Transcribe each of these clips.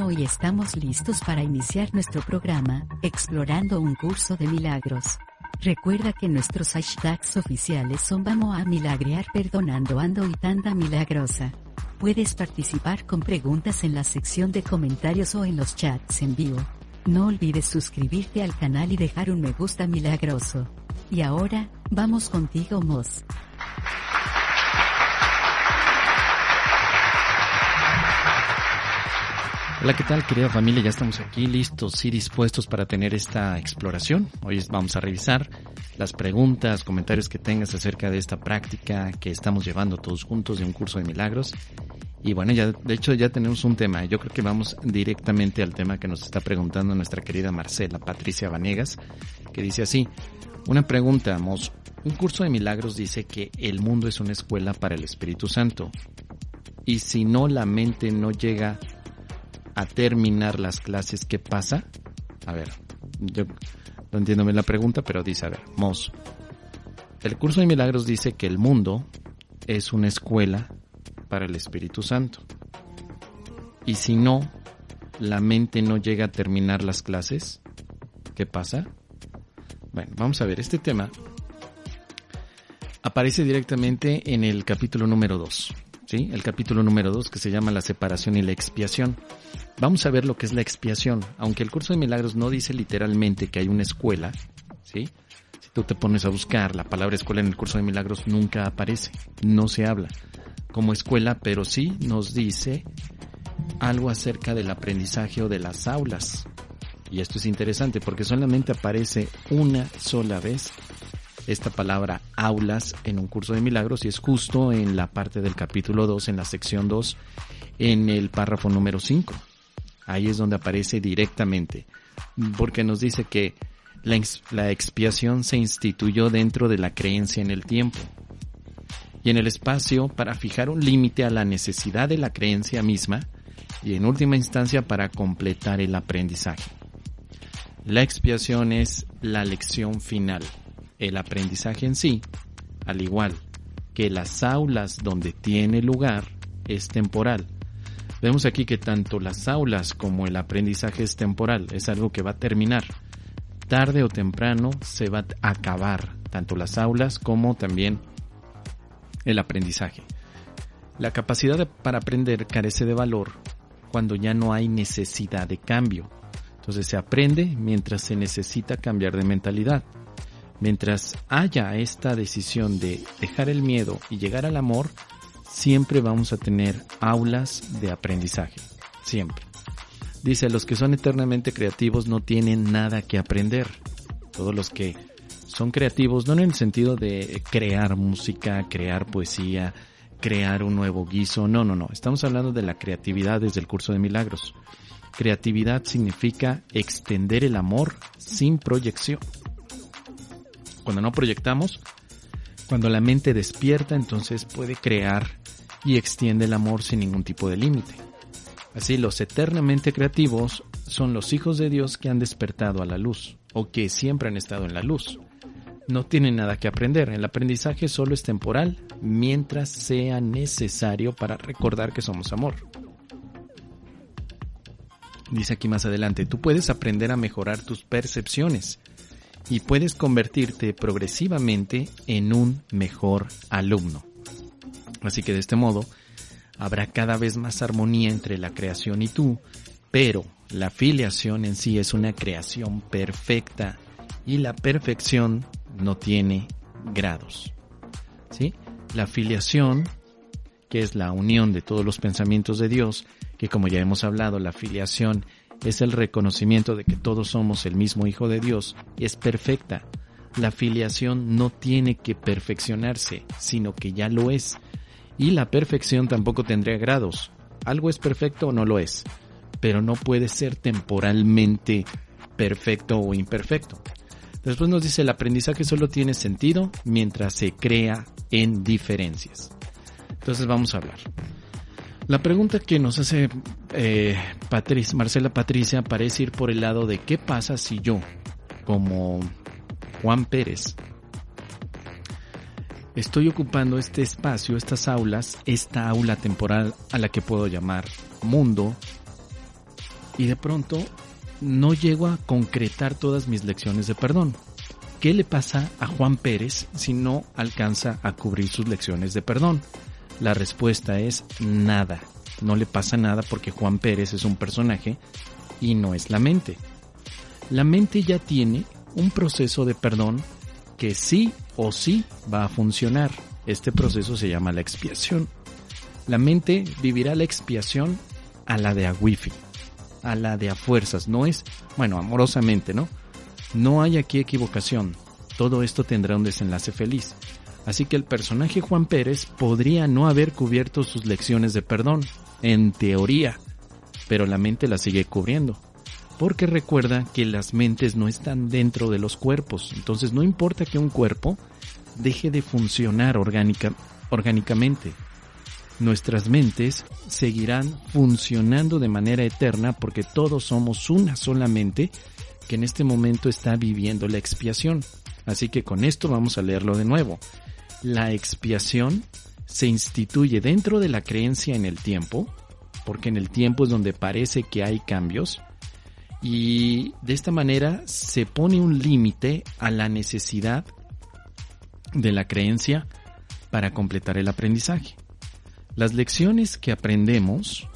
Hoy estamos listos para iniciar nuestro programa, Explorando un Curso de Milagros. Recuerda que nuestros hashtags oficiales son Vamos a Milagrear Perdonando Ando y Tanda Milagrosa. Puedes participar con preguntas en la sección de comentarios o en los chats en vivo. No olvides suscribirte al canal y dejar un me gusta milagroso. Y ahora, vamos contigo, Moz. Hola, ¿qué tal, querida familia? Ya estamos aquí listos y dispuestos para tener esta exploración. Hoy vamos a revisar las preguntas, comentarios que tengas acerca de esta práctica que estamos llevando todos juntos de un curso de milagros. Y bueno, ya tenemos un tema. Yo creo que vamos directamente al tema que nos está preguntando nuestra querida Marcela Patricia Vanegas, que dice así: una pregunta, Mos. Un curso de milagros dice que el mundo es una escuela para el Espíritu Santo. Y si no, la mente no llega a terminar las clases, ¿qué pasa? A ver, yo no entiendo bien la pregunta, pero dice, a ver, Mos. El curso de milagros dice que el mundo es una escuela para el Espíritu Santo. Y si no, la mente no llega a terminar las clases, ¿qué pasa? Bueno, vamos a ver, este tema aparece directamente en el capítulo número 2, ¿sí? El capítulo número 2, que se llama La separación y la expiación. Vamos a ver lo que es la expiación. Aunque el curso de milagros no dice literalmente que hay una escuela, ¿sí? Si tú te pones a buscar, la palabra escuela en el curso de milagros nunca aparece, no se habla como escuela, pero sí nos dice algo acerca del aprendizaje o de las aulas. Y esto es interesante porque solamente aparece una sola vez esta palabra aulas en un curso de milagros, y es justo en la parte del capítulo 2, en la sección 2, en el párrafo número 5. Ahí es donde aparece directamente, porque nos dice que la expiación se instituyó dentro de la creencia en el tiempo y en el espacio para fijar un límite a la necesidad de la creencia misma y en última instancia para completar el aprendizaje. La expiación es la lección final. El aprendizaje en sí, al igual que las aulas donde tiene lugar, es temporal. Vemos aquí que tanto las aulas como el aprendizaje es temporal, es algo que va a terminar. Tarde o temprano se va a acabar, tanto las aulas como también el aprendizaje. La capacidad para aprender carece de valor cuando ya no hay necesidad de cambio. Entonces se aprende mientras se necesita cambiar de mentalidad. Mientras haya esta decisión de dejar el miedo y llegar al amor, siempre vamos a tener aulas de aprendizaje. Siempre. Dice, los que son eternamente creativos no tienen nada que aprender. Todos los que son creativos, no en el sentido de crear música, crear poesía, crear un nuevo guiso. No. Estamos hablando de la creatividad desde el curso de milagros. Creatividad significa extender el amor sin proyección. Cuando no proyectamos, cuando la mente despierta, entonces puede crear y extiende el amor sin ningún tipo de límite. Así, los eternamente creativos son los hijos de Dios que han despertado a la luz, o que siempre han estado en la luz. No tienen nada que aprender. El aprendizaje solo es temporal, mientras sea necesario para recordar que somos amor. Dice aquí más adelante, tú puedes aprender a mejorar tus percepciones y puedes convertirte progresivamente en un mejor alumno. Así que de este modo, habrá cada vez más armonía entre la creación y tú, pero la filiación en sí es una creación perfecta y la perfección no tiene grados. ¿Sí? La filiación, que es la unión de todos los pensamientos de Dios, que como ya hemos hablado, la filiación es el reconocimiento de que todos somos el mismo Hijo de Dios, es perfecta. La filiación no tiene que perfeccionarse, sino que ya lo es. Y la perfección tampoco tendría grados. Algo es perfecto o no lo es, pero no puede ser temporalmente perfecto o imperfecto. Después nos dice, el aprendizaje solo tiene sentido mientras se crea en diferencias. Entonces vamos a hablar. La pregunta que nos hace Marcela Patricia parece ir por el lado de ¿qué pasa si yo, como Juan Pérez, estoy ocupando este espacio, estas aulas, esta aula temporal a la que puedo llamar mundo, y de pronto no llego a concretar todas mis lecciones de perdón. ¿Qué le pasa a Juan Pérez si no alcanza a cubrir sus lecciones de perdón? La respuesta es nada. No le pasa nada porque Juan Pérez es un personaje y no es la mente. La mente ya tiene un proceso de perdón que sí o sí va a funcionar. Este proceso se llama la expiación. La mente vivirá la expiación a la de a wifi, a la de a fuerzas. No es, bueno, amorosamente, ¿no? No hay aquí equivocación. Todo esto tendrá un desenlace feliz. Así que el personaje Juan Pérez podría no haber cubierto sus lecciones de perdón, en teoría, pero la mente la sigue cubriendo. Porque recuerda que las mentes no están dentro de los cuerpos. Entonces no importa que un cuerpo deje de funcionar orgánicamente. Nuestras mentes seguirán funcionando de manera eterna porque todos somos una sola mente que en este momento está viviendo la expiación. Así que con esto vamos a leerlo de nuevo. La expiación se instituye dentro de la creencia en el tiempo, porque en el tiempo es donde parece que hay cambios, y de esta manera se pone un límite a la necesidad de la creencia para completar el aprendizaje. Las lecciones que aprendemos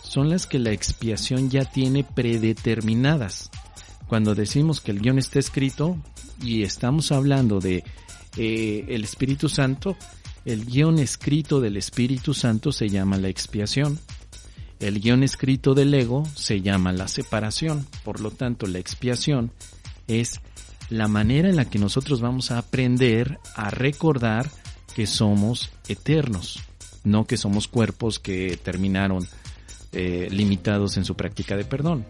son las que la expiación ya tiene predeterminadas. Cuando decimos que el guión está escrito y estamos hablando de el Espíritu Santo, el guión escrito del Espíritu Santo se llama la expiación. El guión escrito del ego se llama la separación. Por lo tanto, la expiación es la manera en la que nosotros vamos a aprender a recordar que somos eternos, no que somos cuerpos que terminaron limitados en su práctica de perdón.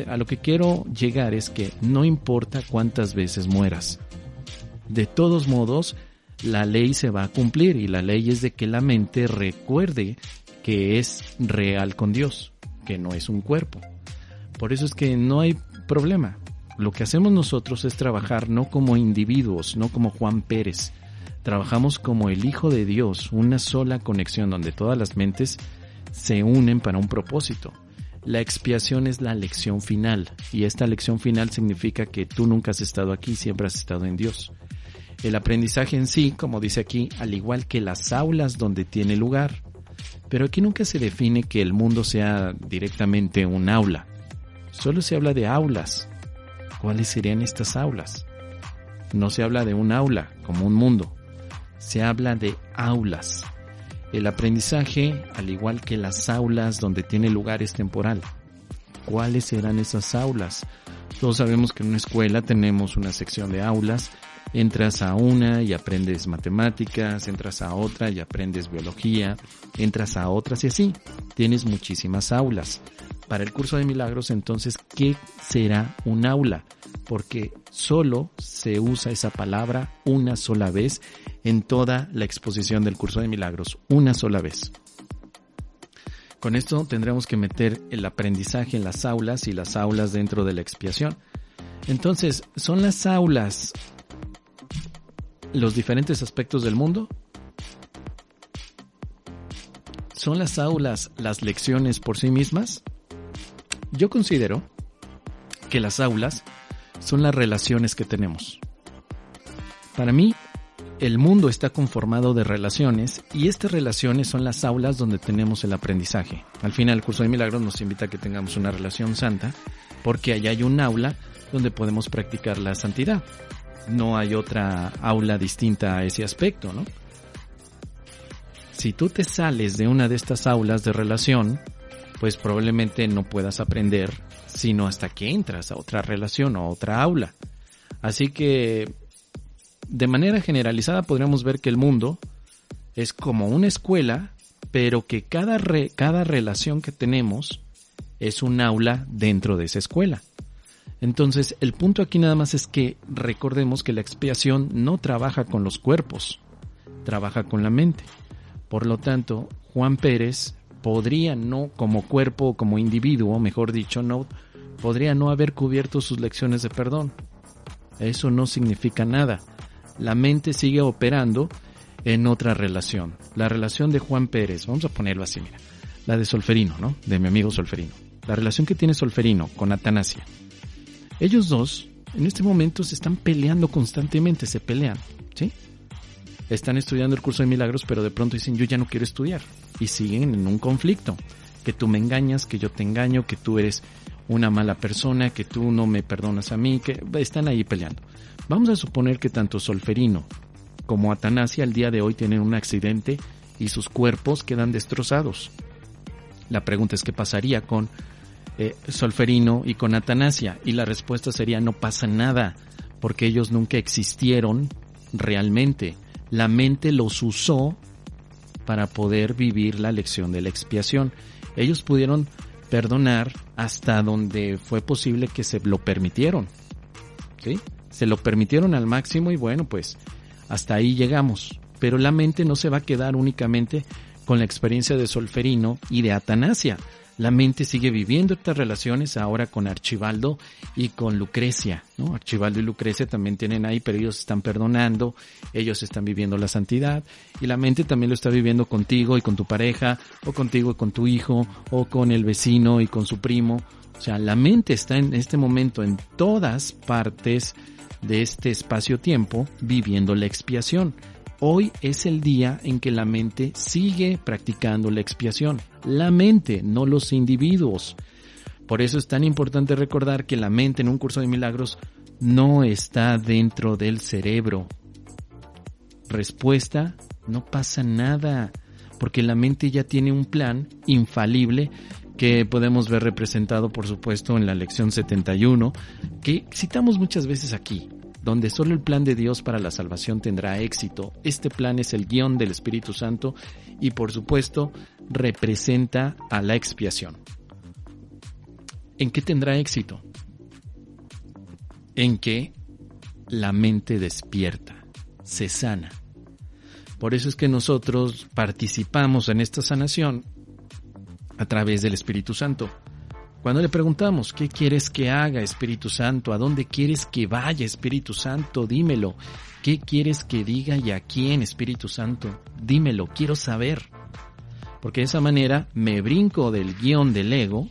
A lo que quiero llegar es que no importa cuántas veces mueras. De todos modos, la ley se va a cumplir y la ley es de que la mente recuerde que es real con Dios, que no es un cuerpo. Por eso es que no hay problema. Lo que hacemos nosotros es trabajar no como individuos, no como Juan Pérez. Trabajamos como el Hijo de Dios, una sola conexión donde todas las mentes se unen para un propósito. La expiación es la lección final, y esta lección final significa que tú nunca has estado aquí, siempre has estado en Dios. El aprendizaje en sí, como dice aquí, al igual que las aulas donde tiene lugar. Pero aquí nunca se define que el mundo sea directamente un aula. Solo se habla de aulas. ¿Cuáles serían estas aulas? No se habla de un aula como un mundo. Se habla de aulas. El aprendizaje, al igual que las aulas donde tiene lugar, es temporal. ¿Cuáles serán esas aulas? Todos sabemos que en una escuela tenemos una sección de aulas. Entras a una y aprendes matemáticas, entras a otra y aprendes biología, entras a otras y así. Tienes muchísimas aulas. Para el curso de milagros, entonces, ¿qué será un aula? Porque solo se usa esa palabra una sola vez en toda la exposición del curso de milagros, una sola vez. Con esto tendremos que meter el aprendizaje en las aulas y las aulas dentro de la expiación. Entonces, ¿son las aulas los diferentes aspectos del mundo? ¿Son las aulas las lecciones por sí mismas? Yo considero que las aulas son las relaciones que tenemos. Para mí, el mundo está conformado de relaciones y estas relaciones son las aulas donde tenemos el aprendizaje. Al final, el curso de milagros nos invita a que tengamos una relación santa porque allá hay un aula donde podemos practicar la santidad. No hay otra aula distinta a ese aspecto, ¿no? Si tú te sales de una de estas aulas de relación, pues probablemente no puedas aprender sino hasta que entras a otra relación o a otra aula. Así que, de manera generalizada, podríamos ver que el mundo es como una escuela, pero que cada relación que tenemos es un aula dentro de esa escuela. Entonces, el punto aquí nada más es que recordemos que la expiación no trabaja con los cuerpos, trabaja con la mente. Por lo tanto, Juan Pérez podría no, como cuerpo, como individuo, mejor dicho, no podría no haber cubierto sus lecciones de perdón. Eso no significa nada. La mente sigue operando en otra relación. La relación de Juan Pérez, vamos a ponerlo así, mira, la de Solferino, ¿no? De mi amigo Solferino. la relación que tiene Solferino con Atanasia. Ellos dos, en este momento, se están peleando constantemente, se pelean, ¿sí? Están estudiando el curso de milagros, pero de pronto dicen, yo ya no quiero estudiar. Y siguen en un conflicto. Que tú me engañas, que yo te engaño, que tú eres una mala persona, que tú no me perdonas a mí, que están ahí peleando. Vamos a suponer que tanto Solferino como Atanasia al día de hoy tienen un accidente y sus cuerpos quedan destrozados. La pregunta es, ¿qué pasaría con Solferino y con Atanasia? Y la respuesta sería, no pasa nada, porque ellos nunca existieron realmente. La mente los usó para poder vivir la lección de la expiación. Ellos pudieron perdonar hasta donde fue posible que se lo permitieron, ¿sí? Se lo permitieron al máximo y bueno, pues hasta ahí llegamos. Pero la mente no se va a quedar únicamente con la experiencia de Solferino y de Atanasia. La mente sigue viviendo estas relaciones ahora con Archibaldo y con Lucrecia, ¿no? Archibaldo y Lucrecia también tienen ahí, pero ellos están perdonando, ellos están viviendo la santidad, y la mente también lo está viviendo contigo y con tu pareja, o contigo y con tu hijo, o con el vecino y con su primo. O sea, la mente está en este momento en todas partes de este espacio-tiempo viviendo la expiación. Hoy es el día en que la mente sigue practicando la expiación. La mente, no los individuos. Por eso es tan importante recordar que la mente en un curso de milagros no está dentro del cerebro. Respuesta, no pasa nada, porque la mente ya tiene un plan infalible que podemos ver representado, por supuesto, en la lección 71, que citamos muchas veces aquí, donde solo el plan de Dios para la salvación tendrá éxito. Este plan es el guión del Espíritu Santo y, por supuesto, representa a la expiación. ¿En qué tendrá éxito? En que la mente despierta, se sana. Por eso es que nosotros participamos en esta sanación a través del Espíritu Santo. Cuando le preguntamos, ¿qué quieres que haga, Espíritu Santo? ¿A dónde quieres que vaya, Espíritu Santo? Dímelo. ¿Qué quieres que diga y a quién, Espíritu Santo? Dímelo, quiero saber. Porque de esa manera me brinco del guión del ego,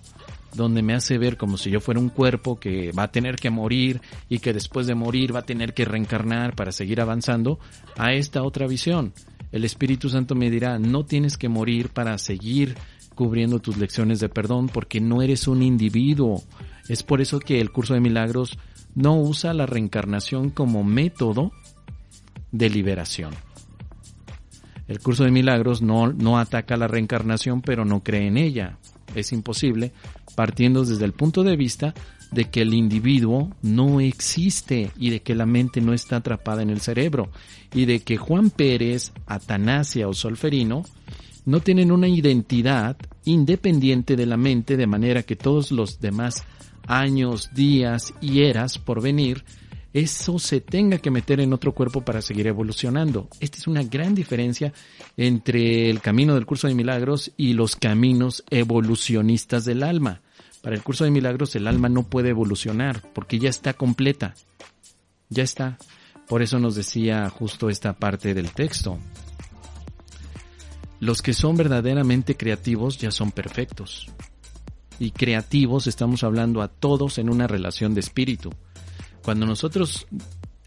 donde me hace ver como si yo fuera un cuerpo que va a tener que morir y que después de morir va a tener que reencarnar para seguir avanzando, a esta otra visión. El Espíritu Santo me dirá, no tienes que morir para seguir cubriendo tus lecciones de perdón, porque no eres un individuo. Es por eso que el curso de milagros no usa la reencarnación como método de liberación. El curso de milagros no ataca la reencarnación, pero no cree en ella. Es imposible, partiendo desde el punto de vista de que el individuo no existe y de que la mente no está atrapada en el cerebro, y de que Juan Pérez, Atanasia o Solferino no tienen una identidad independiente de la mente, de manera que todos los demás años, días y eras por venir, eso se tenga que meter en otro cuerpo para seguir evolucionando. Esta es una gran diferencia entre el camino del curso de milagros y los caminos evolucionistas del alma. Para el curso de milagros el alma no puede evolucionar porque ya está completa. Ya está. Por eso nos decía justo esta parte del texto. Los que son verdaderamente creativos ya son perfectos. Y creativos estamos hablando a todos en una relación de espíritu. Cuando nosotros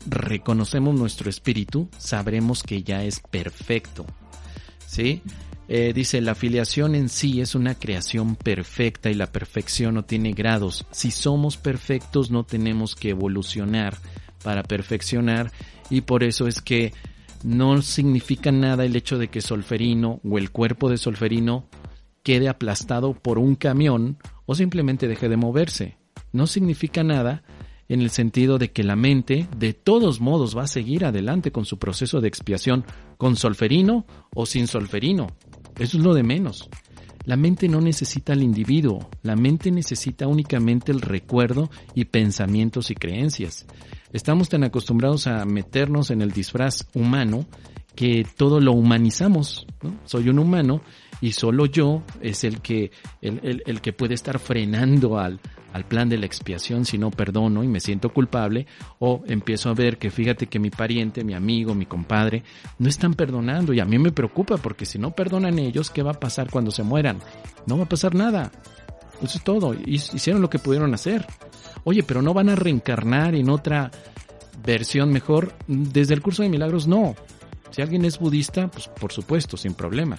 reconocemos nuestro espíritu, sabremos que ya es perfecto. ¿Sí? Dice, la filiación en sí es una creación perfecta y la perfección no tiene grados. Si somos perfectos no tenemos que evolucionar para perfeccionar, y por eso es que no significa nada el hecho de que Solferino o el cuerpo de Solferino quede aplastado por un camión o simplemente deje de moverse. No significa nada en el sentido de que la mente de todos modos va a seguir adelante con su proceso de expiación, con Solferino o sin Solferino. Eso es lo de menos. La mente no necesita al individuo, la mente necesita únicamente el recuerdo y pensamientos y creencias. Estamos tan acostumbrados a meternos en el disfraz humano que todo lo humanizamos, ¿no? Soy un humano y solo yo es el que puede estar frenando al plan de la expiación si no perdono y me siento culpable, o empiezo a ver que fíjate que mi pariente, mi amigo, mi compadre no están perdonando y a mí me preocupa porque si no perdonan ellos, ¿qué va a pasar cuando se mueran? No va a pasar nada. Eso es todo. Hicieron lo que pudieron hacer. Oye, pero no van a reencarnar en otra versión mejor. Desde el curso de milagros, no. Si alguien es budista, pues por supuesto, sin problema.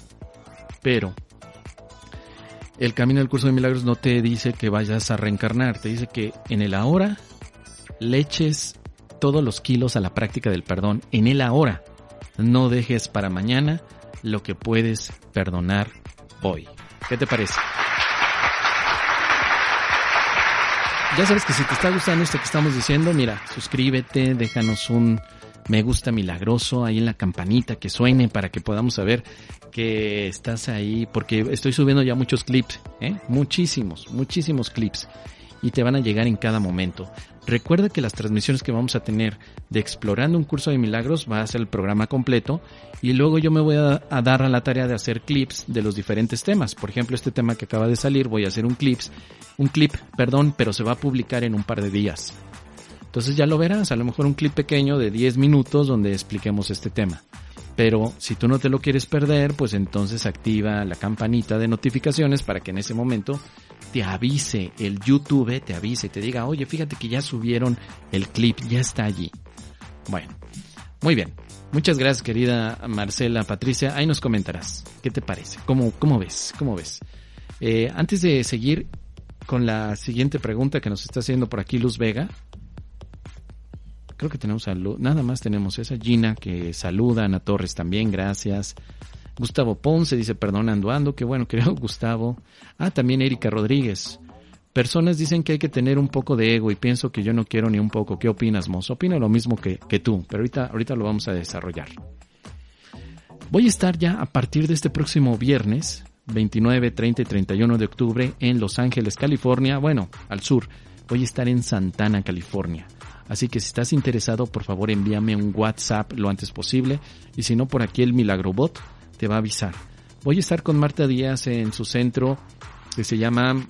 Pero el camino del curso de milagros no te dice que vayas a reencarnar. Te dice que en el ahora le eches todos los kilos a la práctica del perdón. En el ahora. No dejes para mañana lo que puedes perdonar hoy. ¿Qué te parece? Ya sabes que si te está gustando esto que estamos diciendo, mira, suscríbete, déjanos un me gusta milagroso ahí en la campanita que suene para que podamos saber que estás ahí, porque estoy subiendo ya muchos clips, muchísimos clips, y te van a llegar en cada momento. Recuerda que las transmisiones que vamos a tener de Explorando un Curso de Milagros va a ser el programa completo, y luego yo me voy a dar a la tarea de hacer clips de los diferentes temas. Por ejemplo, este tema que acaba de salir, voy a hacer un clip, pero se va a publicar en un par de días. Entonces ya lo verás, a lo mejor un clip pequeño de 10 minutos donde expliquemos este tema. Pero si tú no te lo quieres perder, pues entonces activa la campanita de notificaciones para que en ese momento te avise, el YouTube te avise y te diga, oye, fíjate que ya subieron el clip, ya está allí. Bueno, muy bien. Muchas gracias, querida Marcela, Patricia. Ahí nos comentarás. ¿Qué te parece? ¿Cómo ves? Antes de seguir con la siguiente pregunta que nos está haciendo por aquí Luz Vega, creo que tenemos nada más tenemos esa. Gina que saluda, Ana Torres también, gracias. Gustavo Ponce dice, perdonando ando, qué bueno, querido Gustavo. También Erika Rodríguez. Personas dicen que hay que tener un poco de ego y pienso que yo no quiero ni un poco. ¿Qué opinas, Mozo? Opino lo mismo que tú, pero ahorita lo vamos a desarrollar. Voy a estar ya a partir de este próximo viernes, 29, 30 y 31 de octubre en Los Ángeles, California, bueno, al sur. Voy a estar en Santana, California. Así que si estás interesado, por favor envíame un WhatsApp lo antes posible. Y si no, por aquí el Milagrobot te va a avisar. Voy a estar con Marta Díaz en su centro que se llama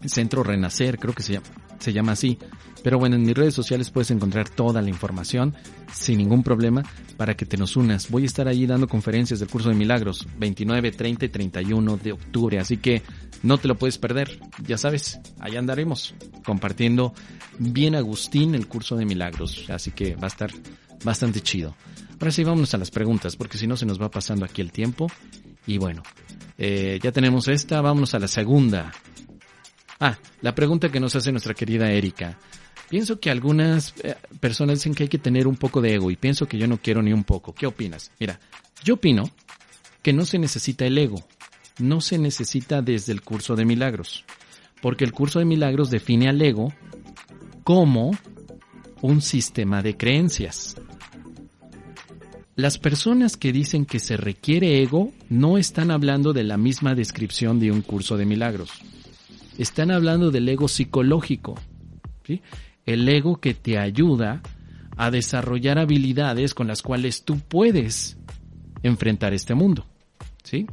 Centro Renacer, creo que se llama así. Pero bueno, en mis redes sociales puedes encontrar toda la información sin ningún problema para que te nos unas. Voy a estar allí dando conferencias del Curso de Milagros, 29, 30 y 31 de octubre. Así que no te lo puedes perder. Ya sabes, allá andaremos compartiendo bien Agustín el Curso de Milagros. Así que va a estar bastante chido. Ahora sí, vámonos a las preguntas, porque si no se nos va pasando aquí el tiempo. Y bueno, ya tenemos esta, vámonos a la segunda. La pregunta que nos hace nuestra querida Erika. Pienso que algunas personas dicen que hay que tener un poco de ego y pienso que yo no quiero ni un poco. ¿Qué opinas? Mira, yo opino que no se necesita el ego. No se necesita desde el Curso de Milagros. Porque el Curso de Milagros define al ego como un sistema de creencias. Las personas que dicen que se requiere ego no están hablando de la misma descripción de un Curso de Milagros. Están hablando del ego psicológico, ¿sí? El ego que te ayuda a desarrollar habilidades con las cuales tú puedes enfrentar este mundo, ¿sí?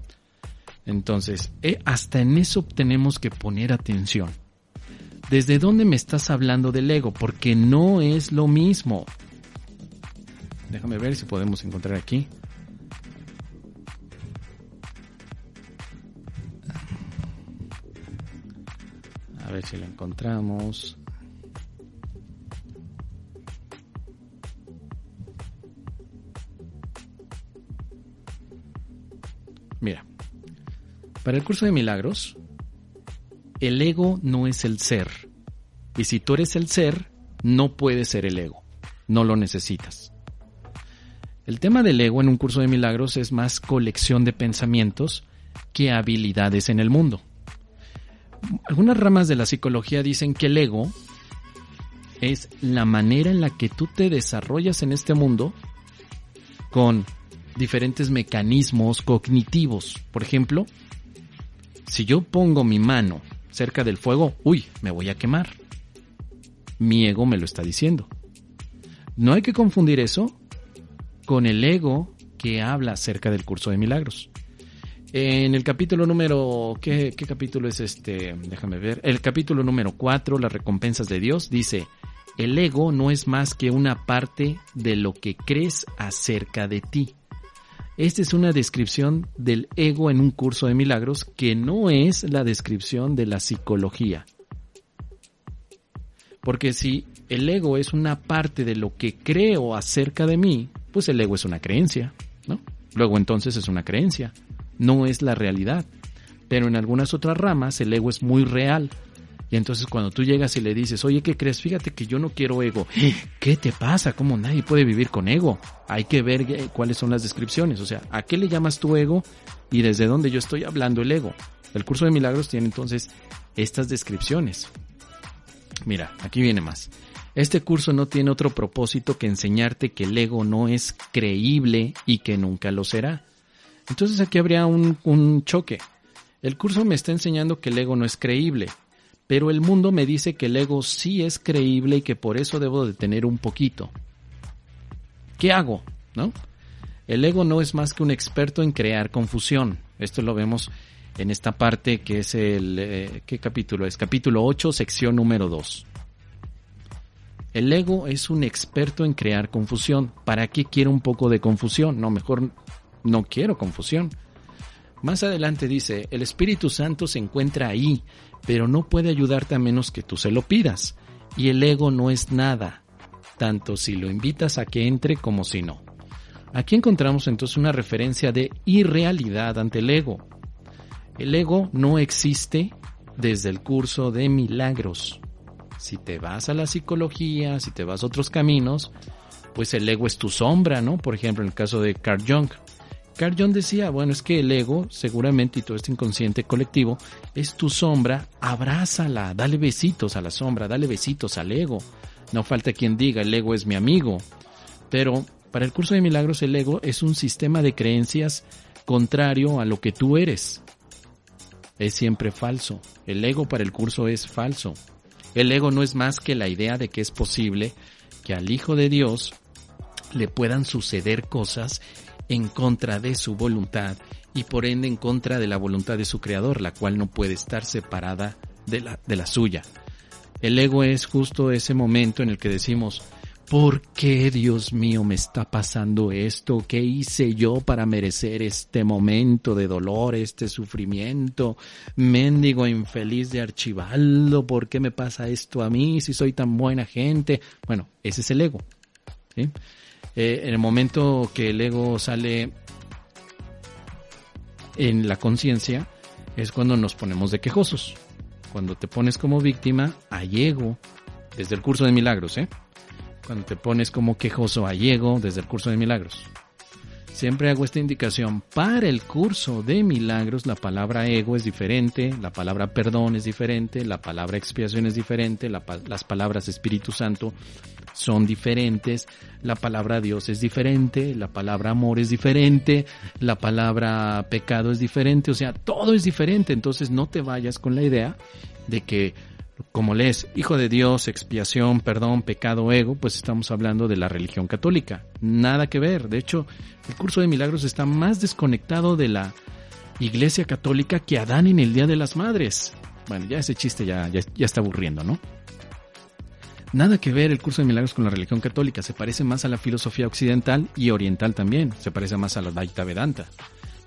Entonces, hasta en eso tenemos que poner atención. ¿Desde dónde me estás hablando del ego? Porque no es lo mismo. Déjame ver si podemos encontrar aquí. A ver si lo encontramos. Mira, para el Curso de Milagros, el ego no es el ser. Y si tú eres el ser, no puedes ser el ego. No lo necesitas. El tema del ego en un Curso de Milagros es más colección de pensamientos que habilidades en el mundo. Algunas ramas de la psicología dicen que el ego es la manera en la que tú te desarrollas en este mundo con diferentes mecanismos cognitivos. Por ejemplo, si yo pongo mi mano cerca del fuego, me voy a quemar. Mi ego me lo está diciendo. No hay que confundir eso con el ego que habla acerca del Curso de Milagros. En el capítulo número... ¿Qué capítulo es este? Déjame ver. El capítulo número 4, las recompensas de Dios, dice: el ego no es más que una parte de lo que crees acerca de ti. Esta es una descripción del ego en un curso de milagros que no es la descripción de la psicología. Porque si el ego es una parte de lo que creo acerca de mí, pues el ego es una creencia, ¿no? Luego entonces es una creencia, no es la realidad. Pero en algunas otras ramas el ego es muy real. Y entonces cuando tú llegas y le dices, oye, ¿qué crees? Fíjate que yo no quiero ego. ¿Qué te pasa? ¿Cómo nadie puede vivir con ego? Hay que ver cuáles son las descripciones. O sea, ¿a qué le llamas tu ego? Y desde dónde yo estoy hablando el ego. El curso de milagros tiene entonces estas descripciones. Mira, aquí viene más. Este curso no tiene otro propósito que enseñarte que el ego no es creíble y que nunca lo será. Entonces aquí habría un choque. El curso me está enseñando que el ego no es creíble. Pero el mundo me dice que el ego sí es creíble y que por eso debo de tener un poquito. ¿Qué hago? ¿No? El ego no es más que un experto en crear confusión. Esto lo vemos en esta parte que es el... ¿qué capítulo es? Capítulo 8, sección número 2. El ego es un experto en crear confusión. ¿Para qué quiero un poco de confusión? No, mejor no quiero confusión. Más adelante dice, el Espíritu Santo se encuentra ahí, pero no puede ayudarte a menos que tú se lo pidas. Y el ego no es nada, tanto si lo invitas a que entre como si no. Aquí encontramos entonces una referencia de irrealidad ante el ego. El ego no existe desde el curso de milagros. Si te vas a la psicología, si te vas a otros caminos, pues el ego es tu sombra, ¿no? Por ejemplo, en el caso de Carl Jung. Carl Jung decía, bueno, es que el ego, seguramente, y todo este inconsciente colectivo, es tu sombra, abrázala, dale besitos a la sombra, dale besitos al ego. No falta quien diga, el ego es mi amigo. Pero para el curso de milagros, el ego es un sistema de creencias contrario a lo que tú eres. Es siempre falso. El ego para el curso es falso. El ego no es más que la idea de que es posible que al Hijo de Dios le puedan suceder cosas en contra de su voluntad y por ende en contra de la voluntad de su creador, la cual no puede estar separada de la suya. El ego es justo ese momento en el que decimos, ¿por qué, Dios mío, me está pasando esto? ¿Qué hice yo para merecer este momento de dolor, este sufrimiento? Mendigo infeliz de Archibaldo, ¿por qué me pasa esto a mí si soy tan buena gente? Bueno, ese es el ego, ¿sí? En el momento que el ego sale en la conciencia es cuando nos ponemos de quejosos. Cuando te pones como víctima, hay ego, desde el curso de milagros, Cuando te pones como quejoso, hay ego, desde el curso de milagros. Siempre hago esta indicación. Para el curso de milagros, la palabra ego es diferente, la palabra perdón es diferente, la palabra expiación es diferente, las palabras Espíritu Santo son diferentes, la palabra Dios es diferente, la palabra amor es diferente, la palabra pecado es diferente, o sea, todo es diferente. Entonces no te vayas con la idea de que, como lees, Hijo de Dios, expiación, perdón, pecado, ego, pues estamos hablando de la religión católica. Nada que ver. De hecho, el curso de milagros está más desconectado de la Iglesia Católica que Adán en el Día de las Madres. Bueno, ya ese chiste ya está aburriendo, ¿no? Nada que ver el curso de milagros con la religión católica. Se parece más a la filosofía occidental y oriental también. Se parece más a la Advaita Vedanta.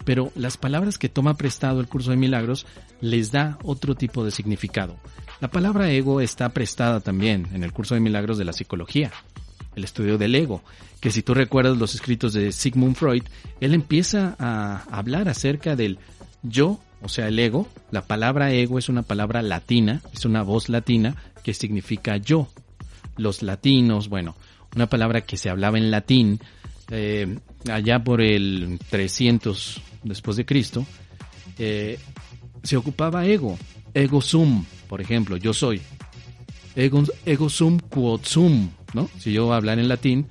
Pero las palabras que toma prestado el curso de milagros les da otro tipo de significado. La palabra ego está prestada también en el curso de milagros de la psicología, el estudio del ego, que si tú recuerdas los escritos de Sigmund Freud, él empieza a hablar acerca del yo, o sea, el ego. La palabra ego es una palabra latina, es una voz latina que significa yo. Los latinos, bueno, una palabra que se hablaba en latín allá por el 300 después de Cristo, se ocupaba ego sum, por ejemplo, yo soy. Ego sum quod sum, ¿no? Si yo hablar en latín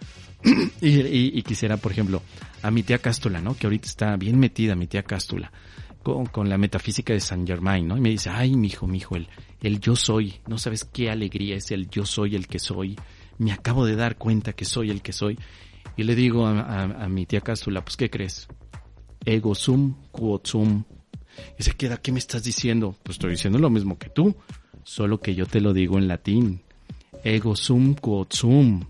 y quisiera, por ejemplo, a mi tía Cástula, ¿no? Que ahorita está bien metida mi tía Cástula con la metafísica de Saint Germain, ¿no? Y me dice, ay, mijo, el yo soy, no sabes qué alegría es el yo soy el que soy, me acabo de dar cuenta que soy el que soy. Y le digo a mi tía Cástula, pues, ¿qué crees? Ego sum quod sum. Y se queda, ¿qué me estás diciendo? Pues estoy diciendo lo mismo que tú, solo que yo te lo digo en latín. Ego sum quod sum.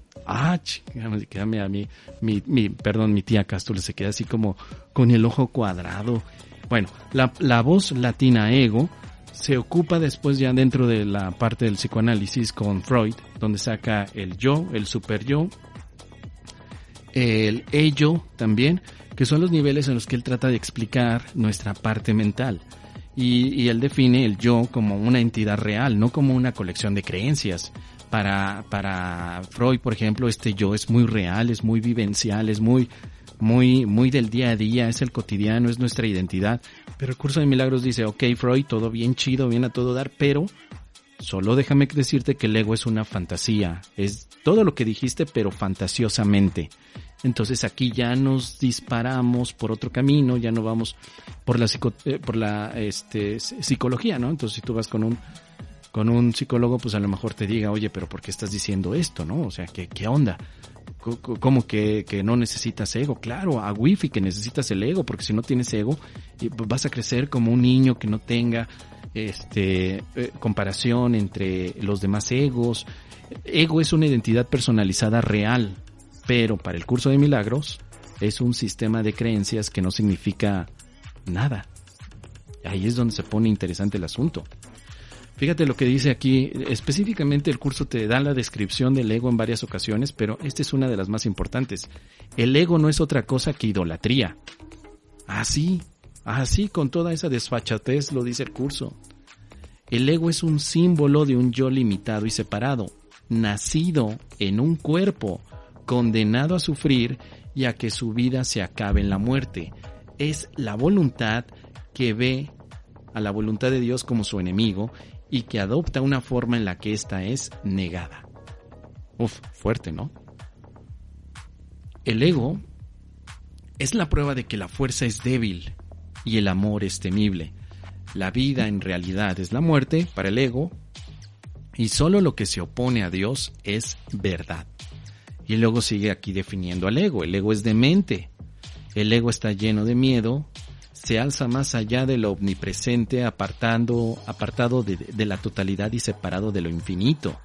Quédame a mí, mi tía Cástula se queda así como con el ojo cuadrado. Bueno, la voz latina ego se ocupa después ya dentro de la parte del psicoanálisis con Freud, donde saca el yo, el super yo, el ello también, que son los niveles en los que él trata de explicar nuestra parte mental. Y él define el yo como una entidad real, no como una colección de creencias. Para Freud, por ejemplo, este yo es muy real, es muy vivencial, es muy del día a día, es el cotidiano, es nuestra identidad. Pero el curso de milagros dice, ok, Freud, todo bien chido, bien a todo dar, pero solo déjame decirte que el ego es una fantasía. Es todo lo que dijiste, pero fantasiosamente. Entonces aquí ya nos disparamos por otro camino, ya no vamos por la psicología, ¿no? Entonces si tú vas con un psicólogo, pues a lo mejor te diga, oye, pero ¿por qué estás diciendo esto, no? O sea, ¿qué onda? ¿Cómo que no necesitas ego? Claro, a wifi que necesitas el ego, porque si no tienes ego, vas a crecer como un niño que no tenga comparación entre los demás egos. Ego es una identidad personalizada real, pero para el curso de milagros es un sistema de creencias que no significa nada. Ahí es donde se pone interesante el asunto. Fíjate lo que dice aquí, específicamente el curso te da la descripción del ego en varias ocasiones, pero esta es una de las más importantes. El ego no es otra cosa que idolatría. Así, con toda esa desfachatez lo dice el curso. El ego es un símbolo de un yo limitado y separado, nacido en un cuerpo, condenado a sufrir y a que su vida se acabe en la muerte. Es la voluntad que ve a la voluntad de Dios como su enemigo y que adopta una forma en la que ésta es negada. Fuerte, ¿no? El ego es la prueba de que la fuerza es débil y el amor es temible. La vida en realidad es la muerte para el ego y solo lo que se opone a Dios es verdad. Y luego sigue aquí definiendo al ego. El ego es demente. El ego está lleno de miedo. Se alza más allá de lo omnipresente, apartado de la totalidad y separado de lo infinito.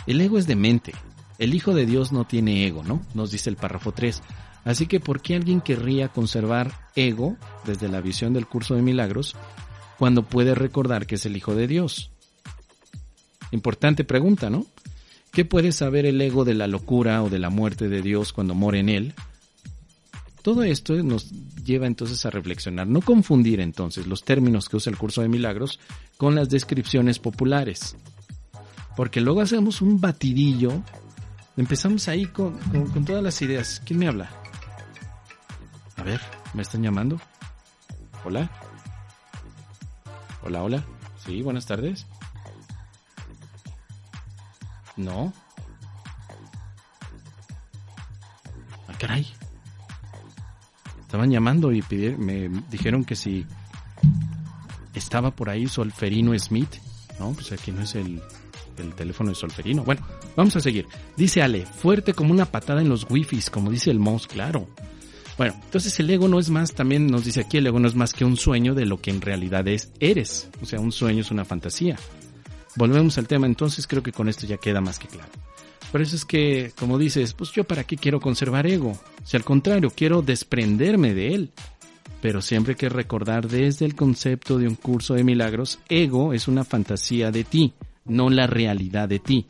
El ego es demente. El Hijo de Dios no tiene ego, ¿no? Nos dice el párrafo 3. Así que ¿por qué alguien querría conservar ego desde la visión del curso de milagros cuando puede recordar que es el Hijo de Dios? Importante pregunta, ¿no? ¿Qué puede saber el ego de la locura o de la muerte de Dios cuando mora en él? Todo esto nos lleva entonces a reflexionar, no confundir entonces los términos que usa el curso de milagros con las descripciones populares, porque luego hacemos un batidillo, empezamos ahí con todas las ideas. ¿Quién me habla? A ver, ¿me están llamando? ¿Hola? Hola. Sí, buenas tardes. No. Ah, caray. Estaban llamando y me dijeron que si estaba por ahí Solferino Smith. No, pues aquí no es el teléfono de Solferino. Bueno, vamos a seguir. Dice Ale, fuerte como una patada en los wifis, como dice el Moss, claro. Bueno, entonces el ego no es más, también nos dice aquí, el ego no es más que un sueño de lo que en realidad eres. O sea, un sueño es una fantasía. Volvemos al tema, entonces creo que con esto ya queda más que claro. Por eso es que, como dices, pues yo para qué quiero conservar ego. Si al contrario, quiero desprenderme de él. Pero siempre hay que recordar desde el concepto de un curso de milagros, ego es una fantasía de ti, no la realidad de ti.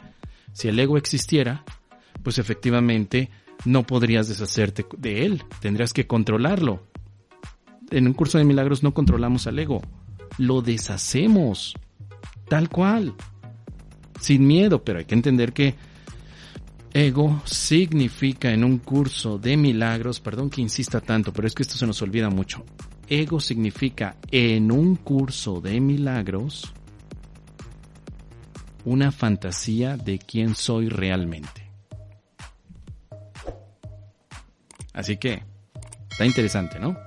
Si el ego existiera, pues efectivamente no podrías deshacerte de él, tendrías que controlarlo. En un curso de milagros no controlamos al ego, lo deshacemos, tal cual, sin miedo, pero hay que entender que ego significa en un curso de milagros, perdón que insista tanto, pero es que esto se nos olvida mucho. Ego significa en un curso de milagros una fantasía de quién soy realmente. Así que está interesante, ¿no?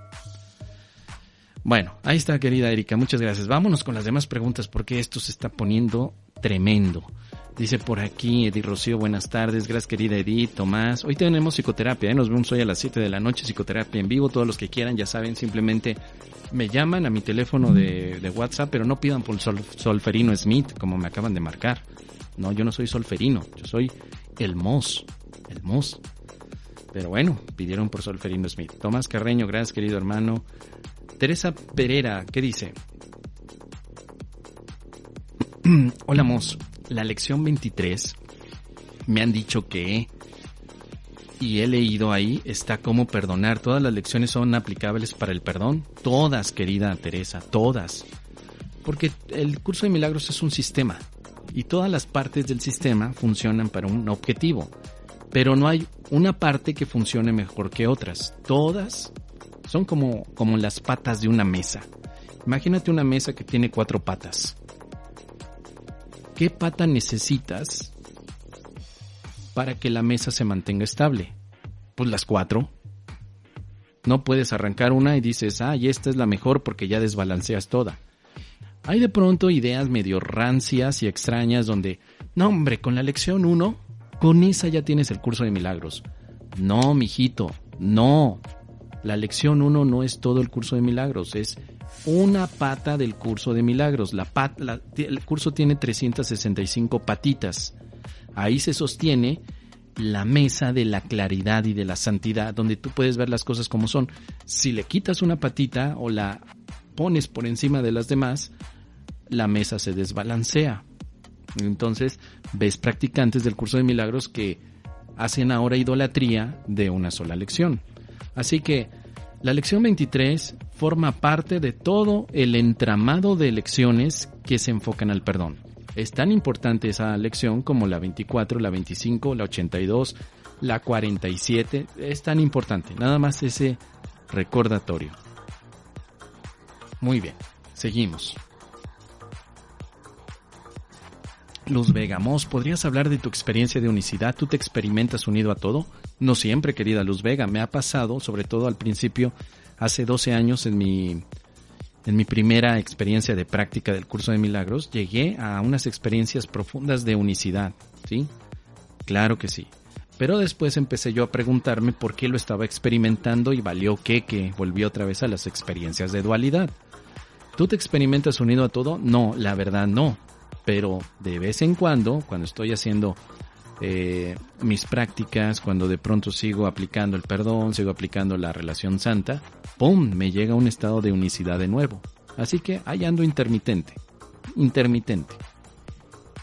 Bueno, ahí está, querida Erika, muchas gracias. Vámonos con las demás preguntas porque esto se está poniendo tremendo. Dice por aquí Edith Rocío, buenas tardes, gracias querida Edith, Tomás. Hoy tenemos psicoterapia, nos vemos hoy a las 7 de la noche, psicoterapia en vivo. Todos los que quieran, ya saben, simplemente me llaman a mi teléfono de WhatsApp, pero no pidan por Solferino Smith, como me acaban de marcar. No, yo no soy Solferino, yo soy el Moss. el mus. Pero bueno, pidieron por Solferino Smith. Tomás Carreño, gracias querido hermano. Teresa Pereira, ¿qué dice? Hola Mos, la lección 23 me han dicho que, y he leído ahí, está cómo perdonar. Todas las lecciones son aplicables para el perdón. Todas, querida Teresa, todas. Porque el curso de milagros es un sistema y todas las partes del sistema funcionan para un objetivo. Pero no hay una parte que funcione mejor que otras. Todas son como las patas de una mesa. Imagínate una mesa que tiene 4 patas. ¿Qué pata necesitas para que la mesa se mantenga estable? Pues las 4. No puedes arrancar una y dices, y esta es la mejor porque ya desbalanceas toda. Hay de pronto ideas medio rancias y extrañas donde, no hombre, con la lección 1, con esa ya tienes el curso de milagros. No, mijito, no. La lección 1 no es todo el curso de milagros, es una pata del curso de milagros. El curso tiene 365 patitas. Ahí se sostiene la mesa de la claridad y de la santidad, donde tú puedes ver las cosas como son. Si le quitas una patita o la pones por encima de las demás, la mesa se desbalancea. Entonces, ves practicantes del curso de milagros que hacen ahora idolatría de una sola lección. Así que la lección 23 forma parte de todo el entramado de lecciones que se enfocan al perdón. Es tan importante esa lección como la 24, la 25, la 82, la 47. Es tan importante. Nada más ese recordatorio. Muy bien, seguimos. Luz Vega, Mos, ¿podrías hablar de tu experiencia de unicidad? ¿Tú te experimentas unido a todo? No siempre, querida Luz Vega. Me ha pasado, sobre todo al principio, hace 12 años en mi primera experiencia de práctica del curso de milagros, llegué a unas experiencias profundas de unicidad, ¿sí? Claro que sí. Pero después empecé yo a preguntarme por qué lo estaba experimentando y valió que volví otra vez a las experiencias de dualidad. ¿Tú te experimentas unido a todo? No, la verdad no. Pero de vez en cuando estoy haciendo mis prácticas, cuando de pronto sigo aplicando el perdón, sigo aplicando la relación santa, ¡pum!, me llega un estado de unicidad de nuevo. Así que ahí ando intermitente.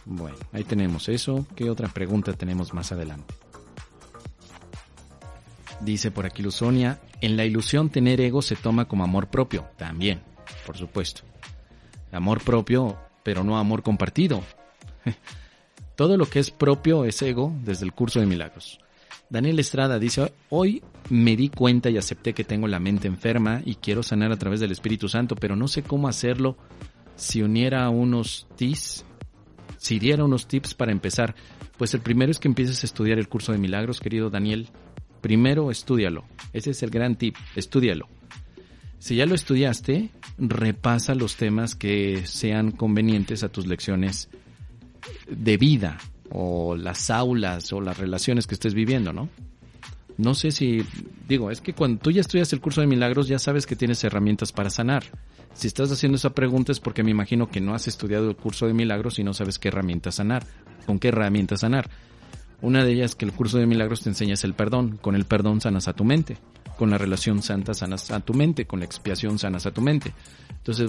Bueno, ahí tenemos eso. ¿Qué otra pregunta tenemos más adelante? Dice por aquí Luzonia, en la ilusión tener ego se toma como amor propio. También, por supuesto. Amor propio, pero no amor compartido. Todo lo que es propio es ego desde el curso de milagros. Daniel Estrada dice, hoy me di cuenta y acepté que tengo la mente enferma y quiero sanar a través del Espíritu Santo, pero no sé cómo hacerlo. Si diera unos tips para empezar, pues el primero es que empieces a estudiar el curso de milagros, querido Daniel. Primero estúdialo. Ese es el gran tip, estúdialo. Si ya lo estudiaste, repasa los temas que sean convenientes a tus lecciones de vida o las aulas o las relaciones que estés viviendo, ¿no? No sé si, es que cuando tú ya estudias el curso de milagros ya sabes que tienes herramientas para sanar. Si estás haciendo esa pregunta es porque me imagino que no has estudiado el curso de milagros y no sabes qué herramientas sanar, con qué herramientas sanar. Una de ellas que el curso de milagros te enseña es el perdón. Con el perdón sanas a tu mente. Con la relación santa sanas a tu mente. Con la expiación sanas a tu mente. Entonces,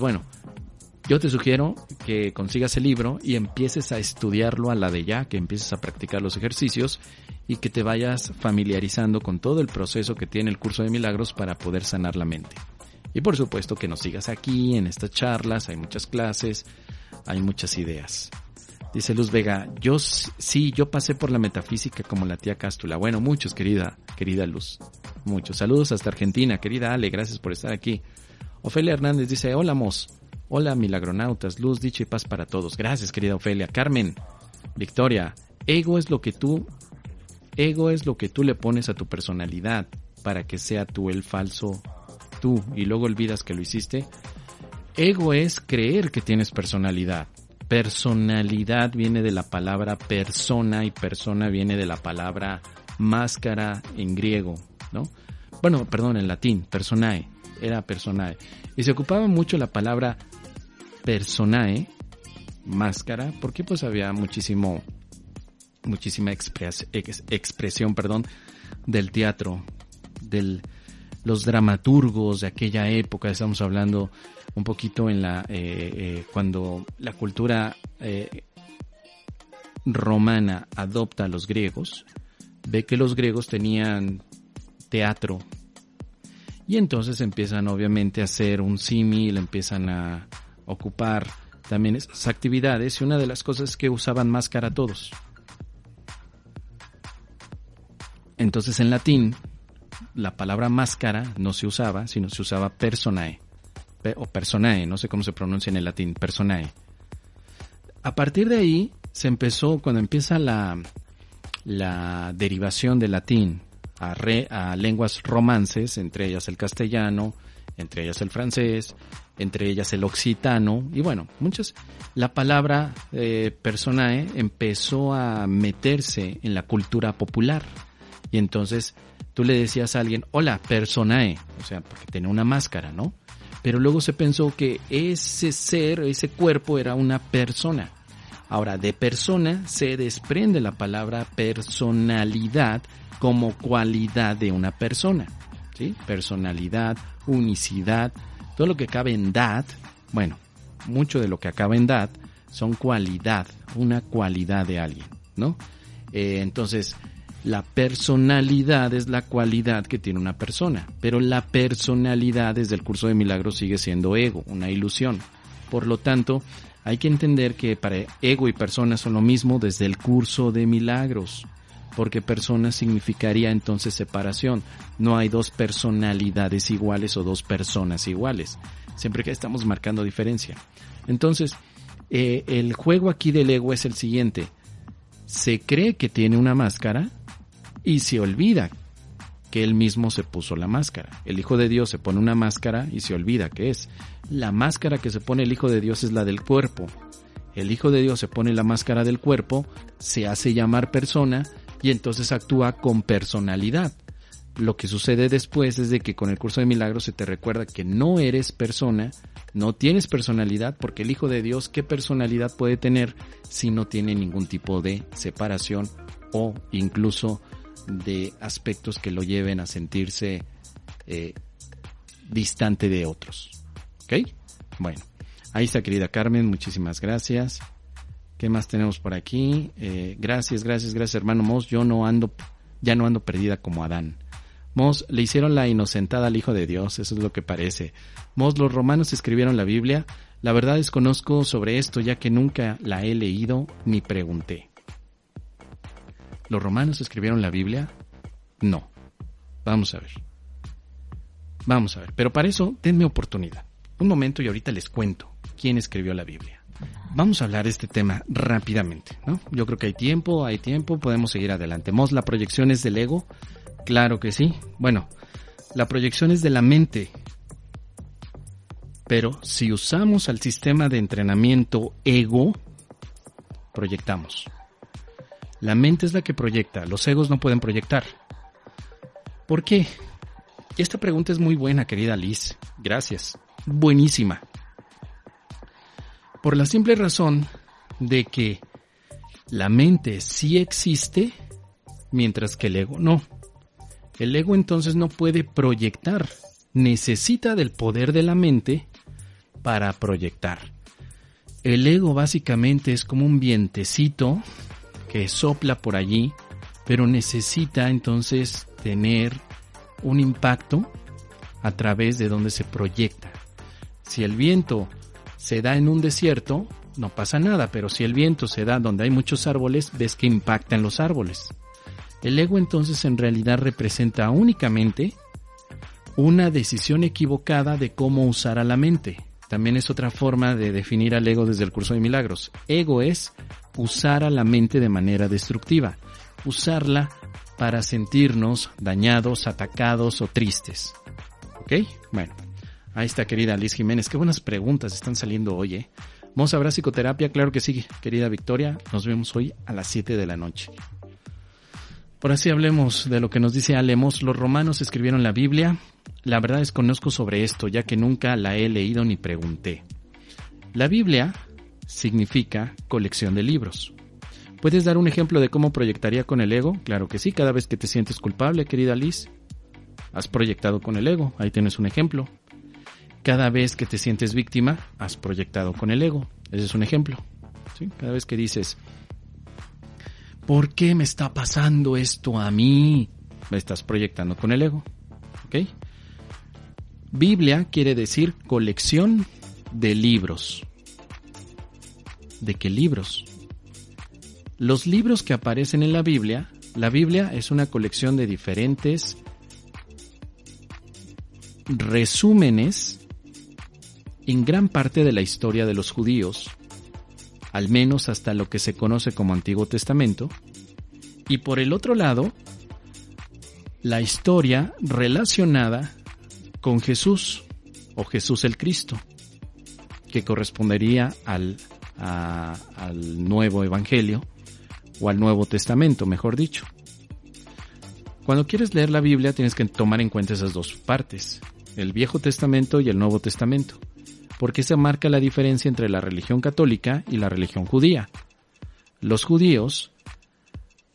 yo te sugiero que consigas el libro y empieces a estudiarlo a la de ya, que empieces a practicar los ejercicios y que te vayas familiarizando con todo el proceso que tiene el curso de milagros para poder sanar la mente. Y por supuesto que nos sigas aquí en estas charlas, hay muchas clases, hay muchas ideas. Dice Luz Vega, yo pasé por la metafísica como la tía Cástula. Bueno, muchos, querida Luz. Muchos. Saludos hasta Argentina, querida Ale, gracias por estar aquí. Ofelia Hernández dice, hola Mos, hola milagronautas, luz, dicha y paz para todos. Gracias, querida Ofelia. Carmen, Victoria, ego es lo que tú le pones a tu personalidad para que sea tú el falso tú y luego olvidas que lo hiciste. Ego es creer que tienes personalidad. Personalidad viene de la palabra persona y persona viene de la palabra máscara en griego, ¿no? Bueno, perdón, en latín, personae, era personae. Y se ocupaba mucho la palabra personae, máscara, porque pues había muchísimo muchísima expresión, del teatro, los dramaturgos de aquella época. Estamos hablando un poquito en cuando la cultura romana adopta a los griegos, ve que los griegos tenían teatro y entonces empiezan obviamente a hacer un símil, empiezan a ocupar también esas actividades, y una de las cosas es que usaban máscara todos. Entonces en latín la palabra máscara no se usaba, sino se usaba personae, o personae, no sé cómo se pronuncia en el latín, personae. A partir de ahí se empezó, cuando empieza la derivación del latín a lenguas romances, entre ellas el castellano, entre ellas el francés, entre ellas el occitano, y bueno, la palabra personae empezó a meterse en la cultura popular, y entonces tú le decías a alguien, hola, personae, o sea, porque tenía una máscara, ¿no? Pero luego se pensó que ese ser, ese cuerpo era una persona. Ahora, de persona se desprende la palabra personalidad como cualidad de una persona, ¿sí? Personalidad, unicidad, todo lo que cabe en dad, bueno, mucho de lo que acaba en dad son cualidad, una cualidad de alguien, ¿no? Entonces, la personalidad es la cualidad que tiene una persona, pero la personalidad desde el curso de milagros sigue siendo ego, una ilusión. Por lo tanto, hay que entender que para ego y persona son lo mismo desde el curso de milagros, porque persona significaría entonces separación. No hay dos personalidades iguales o dos personas iguales, siempre que estamos marcando diferencia. Entonces, el juego aquí del ego es el siguiente: se cree que tiene una máscara y se olvida que él mismo se puso la máscara. El Hijo de Dios se pone una máscara y se olvida que es. La máscara que se pone el Hijo de Dios es la del cuerpo. El Hijo de Dios se pone la máscara del cuerpo, se hace llamar persona y entonces actúa con personalidad. Lo que sucede después es de que con el curso de milagros se te recuerda que no eres persona, no tienes personalidad, porque el Hijo de Dios, ¿qué personalidad puede tener si no tiene ningún tipo de separación o incluso de aspectos que lo lleven a sentirse distante de otros? ¿Ok? Bueno, ahí está, querida Carmen, muchísimas gracias. ¿Qué más tenemos por aquí? Gracias, hermano Mos. Ya no ando perdida como Adán. Mos, le hicieron la inocentada al Hijo de Dios, eso es lo que parece. Mos, los romanos escribieron la Biblia. La verdad desconozco sobre esto, ya que nunca la he leído ni pregunté. ¿Los romanos escribieron la Biblia? No. Vamos a ver. Pero para eso, denme oportunidad. Un momento y ahorita les cuento quién escribió la Biblia. Vamos a hablar de este tema rápidamente, ¿no? Yo creo que hay tiempo, podemos seguir adelante. Mos, ¿la proyección es del ego? Claro que sí. Bueno, la proyección es de la mente. Pero si usamos al sistema de entrenamiento ego, proyectamos. La mente es la que proyecta, los egos no pueden proyectar. ¿Por qué? Esta pregunta es muy buena, querida Liz. Gracias. Buenísima. Por la simple razón de que la mente sí existe, mientras que el ego no. El ego entonces no puede proyectar, necesita del poder de la mente para proyectar. El ego básicamente es como un vientecito que sopla por allí, pero necesita entonces tener un impacto a través de donde se proyecta. Si el viento se da en un desierto, no pasa nada, pero si el viento se da donde hay muchos árboles, ves que impacta en los árboles. El ego entonces en realidad representa únicamente una decisión equivocada de cómo usar a la mente. También es otra forma de definir al ego desde el curso de milagros. Ego es usar a la mente de manera destructiva, usarla para sentirnos dañados, atacados o tristes. ¿Ok? Bueno, ahí está, querida Liz Jiménez. Qué buenas preguntas están saliendo hoy, ¿eh? ¿Vamos a hablar psicoterapia? Claro que sí, querida Victoria. Nos vemos hoy a las 7 de la noche. Por así hablemos de lo que nos dice Alemos. Los romanos escribieron la Biblia. La verdad desconozco sobre esto, ya que nunca la he leído ni pregunté. La Biblia significa colección de libros. ¿Puedes dar un ejemplo de cómo proyectaría con el ego? Claro que sí, cada vez que te sientes culpable, querida Liz, has proyectado con el ego, ahí tienes un ejemplo. Cada vez que te sientes víctima, has proyectado con el ego, ese es un ejemplo. ¿Sí? Cada vez que dices, ¿por qué me está pasando esto a mí? Me estás proyectando con el ego. ¿Ok? Biblia quiere decir colección de libros. ¿De qué libros? Los libros que aparecen en la Biblia es una colección de diferentes resúmenes en gran parte de la historia de los judíos, al menos hasta lo que se conoce como Antiguo Testamento, y por el otro lado, la historia relacionada con Jesús o Jesús el Cristo, que correspondería al Nuevo Evangelio o al Nuevo Testamento, mejor dicho. Cuando quieres leer la Biblia tienes que tomar en cuenta esas dos partes, el Viejo Testamento y el Nuevo Testamento, porque se marca la diferencia entre la religión católica y la religión judía. Los judíos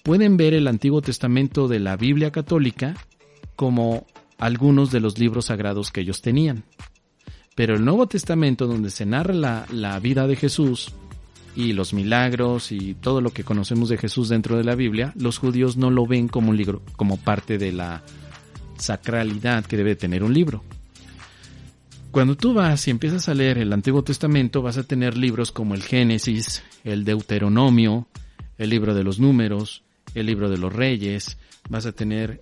pueden ver el Antiguo Testamento de la Biblia católica como algunos de los libros sagrados que ellos tenían. Pero el Nuevo Testamento, donde se narra la vida de Jesús y los milagros y todo lo que conocemos de Jesús dentro de la Biblia, los judíos no lo ven como un libro, como parte de la sacralidad que debe tener un libro. Cuando tú vas y empiezas a leer el Antiguo Testamento, vas a tener libros como el Génesis, el Deuteronomio, el libro de los Números, el libro de los Reyes, vas a tener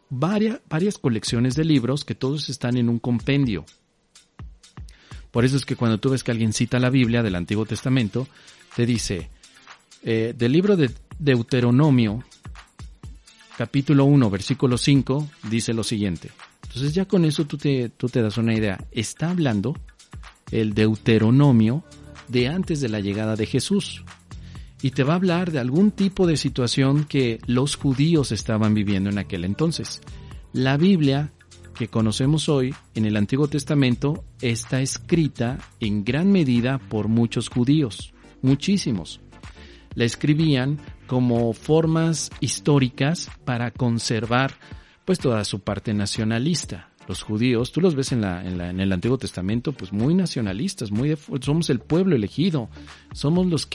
varias colecciones de libros que todos están en un compendio. Por eso es que cuando tú ves que alguien cita la Biblia del Antiguo Testamento, te dice, del libro de Deuteronomio, capítulo 1, versículo 5, dice lo siguiente. Entonces ya con eso tú te das una idea. Está hablando el Deuteronomio de antes de la llegada de Jesús. Y te va a hablar de algún tipo de situación que los judíos estaban viviendo en aquel entonces. La Biblia que conocemos hoy en el Antiguo Testamento está escrita en gran medida por muchos judíos, muchísimos. La escribían como formas históricas para conservar pues toda su parte nacionalista. Los judíos, tú los ves en el Antiguo Testamento, pues muy nacionalistas, somos el pueblo elegido, somos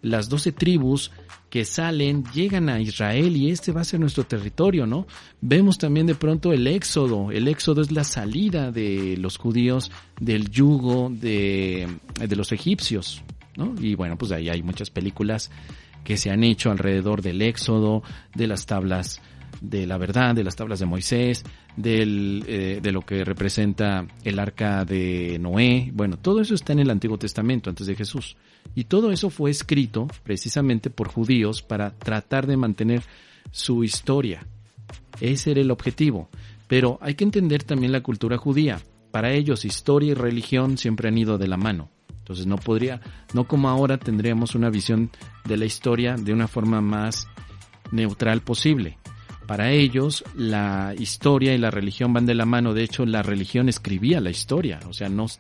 las 12 tribus que salen, llegan a Israel y este va a ser nuestro territorio, ¿no? Vemos también de pronto el Éxodo es la salida de los judíos del yugo de los egipcios, ¿no? Y bueno, pues ahí hay muchas películas que se han hecho alrededor del Éxodo, de las tablas de la verdad, de las tablas de Moisés, de lo que representa el arca de Noé. Bueno, todo eso está en el Antiguo Testamento antes de Jesús. Y todo eso fue escrito precisamente por judíos para tratar de mantener su historia. Ese era el objetivo. Pero hay que entender también la cultura judía. Para ellos, historia y religión siempre han ido de la mano. Entonces no como ahora tendríamos una visión de la historia de una forma más neutral posible. Para ellos, la historia y la religión van de la mano. De hecho, la religión escribía la historia. O sea, los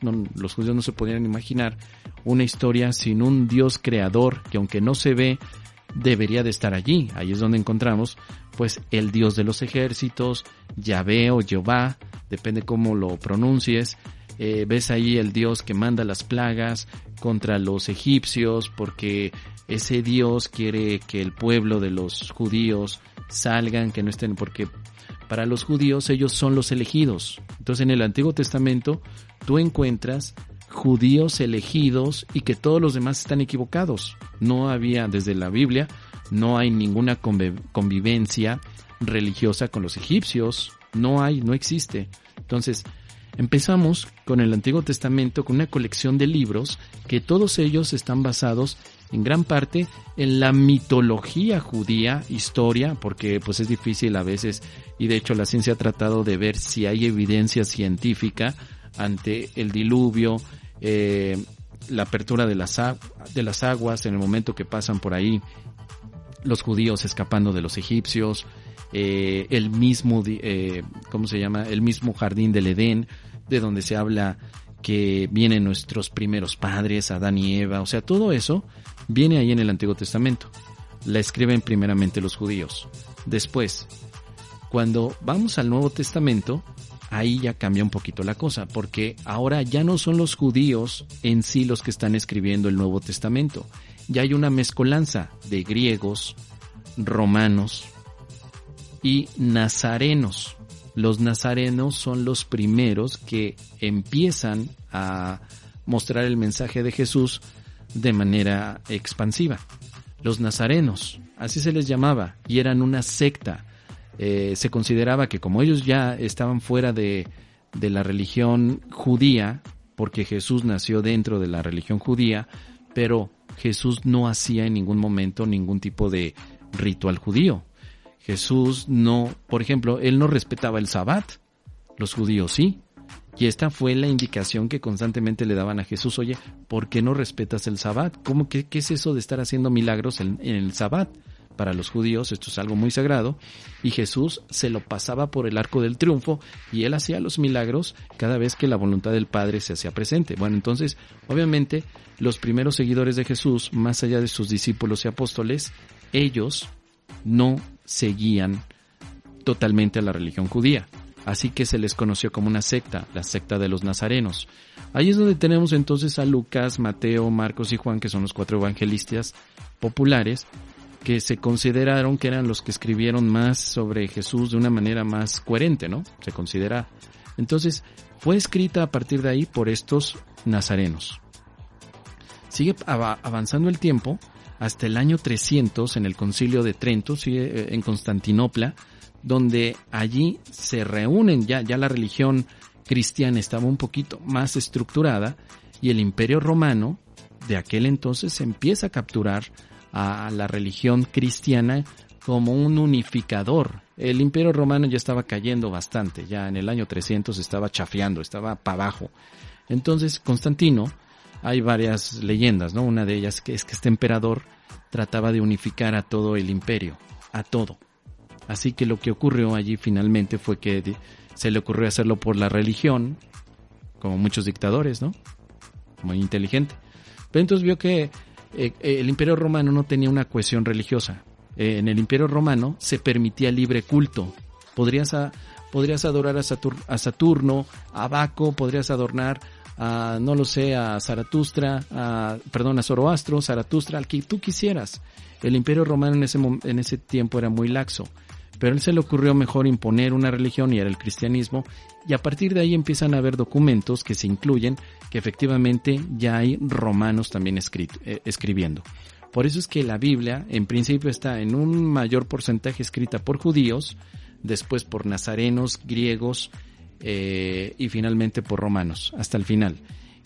judíos no se podían imaginar una historia sin un Dios creador que, aunque no se ve, debería de estar allí. Ahí es donde encontramos, pues, el Dios de los ejércitos, Yahvé o Jehová, depende cómo lo pronuncies. Ves ahí el Dios que manda las plagas contra los egipcios, porque ese Dios quiere que el pueblo de los judíos salgan, que no estén, porque para los judíos ellos son los elegidos. Entonces en el Antiguo Testamento tú encuentras judíos elegidos y que todos los demás están equivocados. No había, desde la Biblia, no hay ninguna convivencia religiosa con los egipcios, no existe. Entonces empezamos con el Antiguo Testamento con una colección de libros que todos ellos están basados en gran parte en la mitología judía, historia, porque pues es difícil a veces, y de hecho la ciencia ha tratado de ver si hay evidencia científica ante el diluvio, la apertura de las aguas en el momento que pasan por ahí, los judíos escapando de los egipcios, el mismo jardín del Edén, de donde se habla que vienen nuestros primeros padres, Adán y Eva. O sea, todo eso viene ahí en el Antiguo Testamento. La escriben primeramente los judíos. Después, cuando vamos al Nuevo Testamento, ahí ya cambia un poquito la cosa, porque ahora ya no son los judíos en sí los que están escribiendo el Nuevo Testamento. Ya hay una mezcolanza de griegos, romanos y nazarenos. Los nazarenos son los primeros que empiezan a mostrar el mensaje de Jesús de manera expansiva. Los nazarenos, así se les llamaba, y eran una secta. Se consideraba que como ellos ya estaban fuera de la religión judía, porque Jesús nació dentro de la religión judía, pero Jesús no hacía en ningún momento ningún tipo de ritual judío. Jesús no, por ejemplo, él no respetaba el Sabbat, los judíos sí. Y esta fue la indicación que constantemente le daban a Jesús. Oye, ¿por qué no respetas el Sabbat? ¿Cómo que qué es eso de estar haciendo milagros en el Sabbat? Para los judíos esto es algo muy sagrado, y Jesús se lo pasaba por el arco del triunfo, y él hacía los milagros cada vez que la voluntad del Padre se hacía presente. Bueno, entonces, obviamente, los primeros seguidores de Jesús, más allá de sus discípulos y apóstoles, ellos no seguían totalmente a la religión judía. Así que se les conoció como una secta, la secta de los nazarenos. Ahí es donde tenemos entonces a Lucas, Mateo, Marcos y Juan, que son los 4 evangelistas populares, que se consideraron que eran los que escribieron más sobre Jesús de una manera más coherente, ¿no? Se considera. Entonces, fue escrita a partir de ahí por estos nazarenos. Sigue avanzando el tiempo hasta el año 300 en el Concilio de Trento, en Constantinopla, donde allí se reúnen, ya la religión cristiana estaba un poquito más estructurada, y el Imperio Romano de aquel entonces empieza a capturar a la religión cristiana como un unificador. El Imperio Romano ya estaba cayendo bastante, ya en el año 300 estaba chafeando, estaba para abajo. Entonces Constantino, hay varias leyendas, ¿no? Una de ellas es que este emperador trataba de unificar a todo el imperio, a todo. Así que lo que ocurrió allí finalmente fue que se le ocurrió hacerlo por la religión, como muchos dictadores, ¿no? Muy inteligente. Pero entonces vio que el Imperio Romano no tenía una cohesión religiosa. En el Imperio Romano se permitía libre culto. Podrías adorar a Saturno, a Baco, podrías adornar a, no lo sé, a Zaratustra, a Zoroastro, Zaratustra, al que tú quisieras. El Imperio Romano en ese tiempo era muy laxo. Pero a él se le ocurrió mejor imponer una religión, y era el cristianismo, y a partir de ahí empiezan a haber documentos que se incluyen que efectivamente ya hay romanos también escribiendo. Por eso es que la Biblia en principio está en un mayor porcentaje escrita por judíos, después por nazarenos, griegos y finalmente por romanos, hasta el final.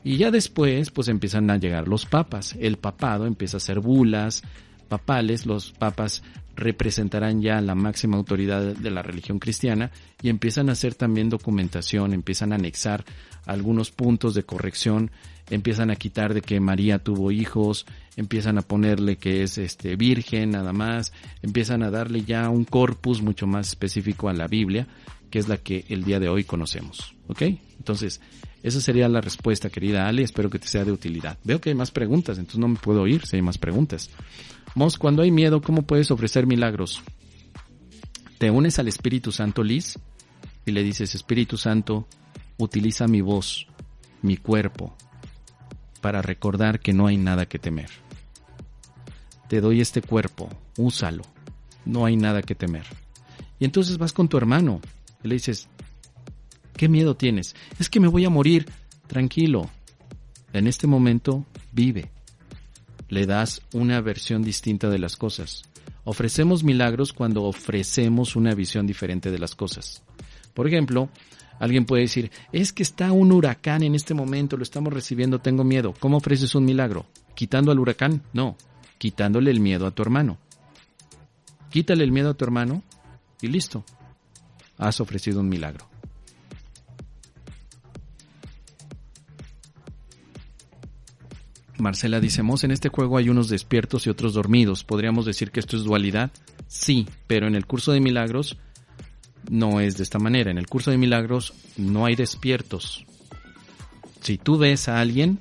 Y ya después pues empiezan a llegar los papas, el papado empieza a hacer bulas papales, los papas representarán ya la máxima autoridad de la religión cristiana, y empiezan a hacer también documentación, empiezan a anexar algunos puntos de corrección, empiezan a quitar de que María tuvo hijos, empiezan a ponerle que es virgen nada más, empiezan a darle ya un corpus mucho más específico a la Biblia, que es la que el día de hoy conocemos, ¿ok? Entonces, esa sería la respuesta, querida Ale, espero que te sea de utilidad. Veo que hay más preguntas, entonces no me puedo ir si hay más preguntas. Mos, cuando hay miedo, ¿cómo puedes ofrecer milagros? Te unes al Espíritu Santo, Liz, y le dices: Espíritu Santo, utiliza mi voz, mi cuerpo, para recordar que no hay nada que temer. Te doy este cuerpo, úsalo, no hay nada que temer. Y entonces vas con tu hermano y le dices: ¿qué miedo tienes? Es que me voy a morir. Tranquilo, en este momento vive. Le das una versión distinta de las cosas. Ofrecemos milagros cuando ofrecemos una visión diferente de las cosas. Por ejemplo, alguien puede decir: es que está un huracán en este momento, lo estamos recibiendo, tengo miedo. ¿Cómo ofreces un milagro? ¿Quitando al huracán? No, quitándole el miedo a tu hermano. Quítale el miedo a tu hermano y listo. Has ofrecido un milagro. Marcela dice: Mos, en este juego hay unos despiertos y otros dormidos. ¿Podríamos decir que esto es dualidad? Sí, pero en el curso de milagros no es de esta manera. En el curso de milagros no hay despiertos. Si tú ves a alguien,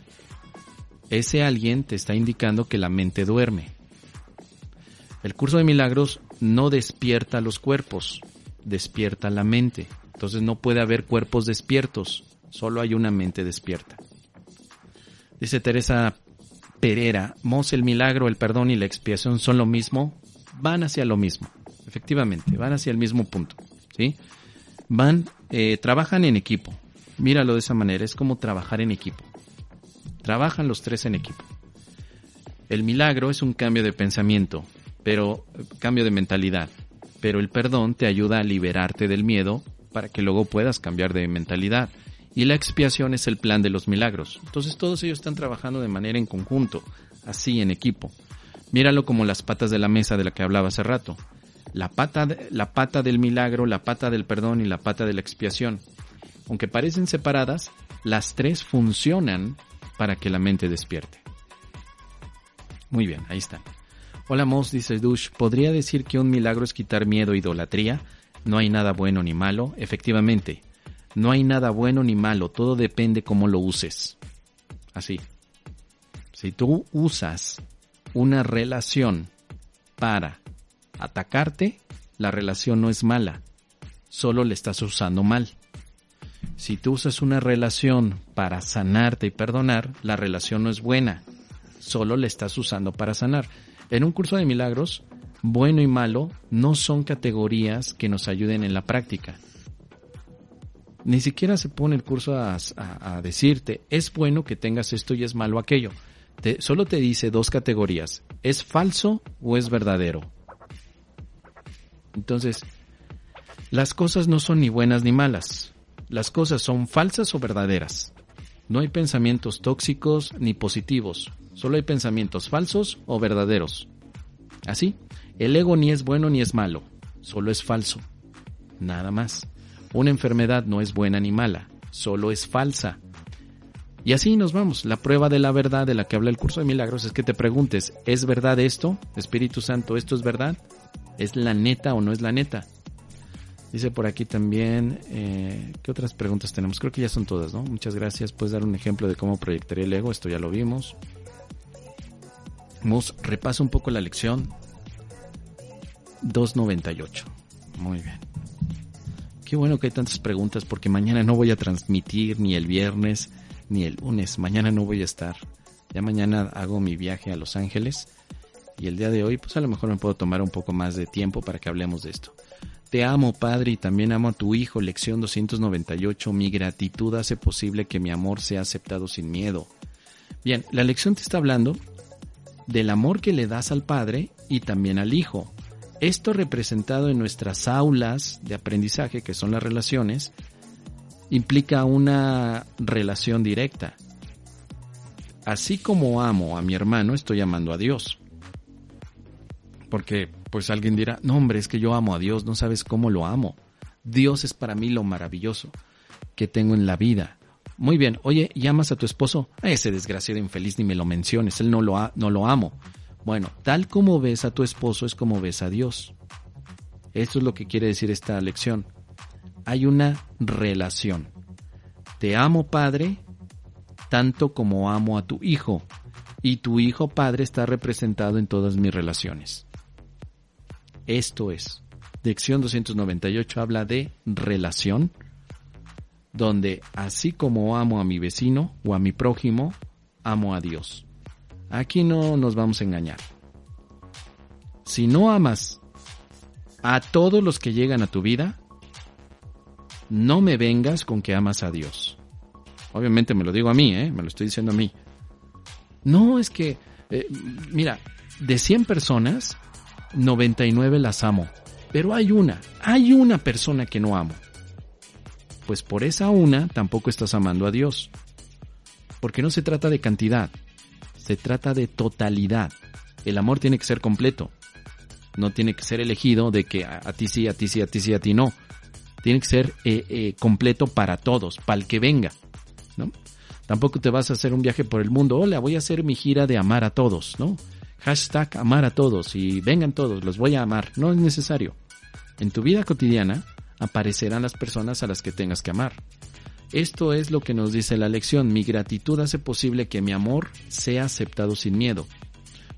ese alguien te está indicando que la mente duerme. El curso de milagros no despierta los cuerpos, despierta la mente. Entonces no puede haber cuerpos despiertos, solo hay una mente despierta. Dice Teresa Pereira, Mos, el milagro, el perdón y la expiación son lo mismo, van hacia lo mismo, efectivamente, van hacia el mismo punto, ¿sí? Trabajan en equipo, míralo de esa manera, es como trabajar en equipo, trabajan los tres en equipo. El milagro es un cambio de pensamiento, cambio de mentalidad, pero el perdón te ayuda a liberarte del miedo para que luego puedas cambiar de mentalidad. Y la expiación es el plan de los milagros. Entonces todos ellos están trabajando de manera en conjunto, así en equipo. Míralo como las patas de la mesa de la que hablaba hace rato. La pata del milagro, la pata del perdón y la pata de la expiación. Aunque parecen separadas, las tres funcionan para que la mente despierte. Muy bien, ahí están. Hola Mos, dice Dush, ¿podría decir que un milagro es quitar miedo e idolatría? No hay nada bueno ni malo. Efectivamente, no hay nada bueno ni malo, todo depende cómo lo uses. Así. Si tú usas una relación para atacarte, la relación no es mala, solo la estás usando mal. Si tú usas una relación para sanarte y perdonar, la relación no es buena, solo la estás usando para sanar. En un curso de milagros, bueno y malo no son categorías que nos ayuden en la práctica. Ni siquiera se pone el curso a decirte, es bueno que tengas esto y es malo aquello. Solo te dice dos categorías, ¿es falso o es verdadero? Entonces, las cosas no son ni buenas ni malas. Las cosas son falsas o verdaderas. No hay pensamientos tóxicos ni positivos. Solo hay pensamientos falsos o verdaderos. Así, el ego ni es bueno ni es malo. Solo es falso. Nada más. Una enfermedad no es buena ni mala. Solo es falsa. Y así nos vamos. La prueba de la verdad de la que habla el curso de milagros es que te preguntes, ¿es verdad esto? Espíritu Santo, ¿esto es verdad? ¿Es la neta o no es la neta? Dice por aquí también, ¿qué otras preguntas tenemos? Creo que ya son todas, ¿no? Muchas gracias. ¿Puedes dar un ejemplo de cómo proyectaría el ego? Esto ya lo vimos. Repasa un poco la lección 298. Muy bien. Qué bueno que hay tantas preguntas porque mañana no voy a transmitir ni el viernes ni el lunes. Mañana no voy a estar. Ya mañana hago mi viaje a Los Ángeles y el día de hoy pues a lo mejor me puedo tomar un poco más de tiempo para que hablemos de esto. Te amo, Padre, y también amo a tu Hijo. Lección 298. Mi gratitud hace posible que mi amor sea aceptado sin miedo. Bien, la lección te está hablando del amor que le das al Padre y también al Hijo. Esto representado en nuestras aulas de aprendizaje, que son las relaciones, implica una relación directa. Así como amo a mi hermano, estoy amando a Dios. Porque pues alguien dirá, no hombre, es que yo amo a Dios, no sabes cómo lo amo. Dios es para mí lo maravilloso que tengo en la vida. Muy bien, oye, ¿y amas a tu esposo? Ese desgraciado infeliz ni me lo menciones, él no lo amo. Bueno, tal como ves a tu esposo es como ves a Dios. Esto es lo que quiere decir esta lección. Hay una relación. Te amo, Padre, tanto como amo a tu Hijo. Y tu Hijo, Padre, está representado en todas mis relaciones. Esto es. Lección 298 habla de relación, donde así como amo a mi vecino o a mi prójimo, amo a Dios. Aquí no nos vamos a engañar. Si no amas a todos los que llegan a tu vida, no me vengas con que amas a Dios. Obviamente me lo digo a mí, me lo estoy diciendo a mí. No, es que, mira, de 100 personas, 99 las amo. Pero hay una persona que no amo. Pues por esa una tampoco estás amando a Dios. Porque no se trata de cantidad, se trata de totalidad. El amor tiene que ser completo. No tiene que ser elegido de que a ti sí, a ti sí, a ti sí, a ti no. Tiene que ser completo para todos, para el que venga, ¿no? Tampoco te vas a hacer un viaje por el mundo. Hola, voy a hacer mi gira de amar a todos, ¿no? Hashtag amar a todos y vengan todos, los voy a amar. No es necesario. En tu vida cotidiana aparecerán las personas a las que tengas que amar. Esto es lo que nos dice la lección. Mi gratitud hace posible que mi amor sea aceptado sin miedo.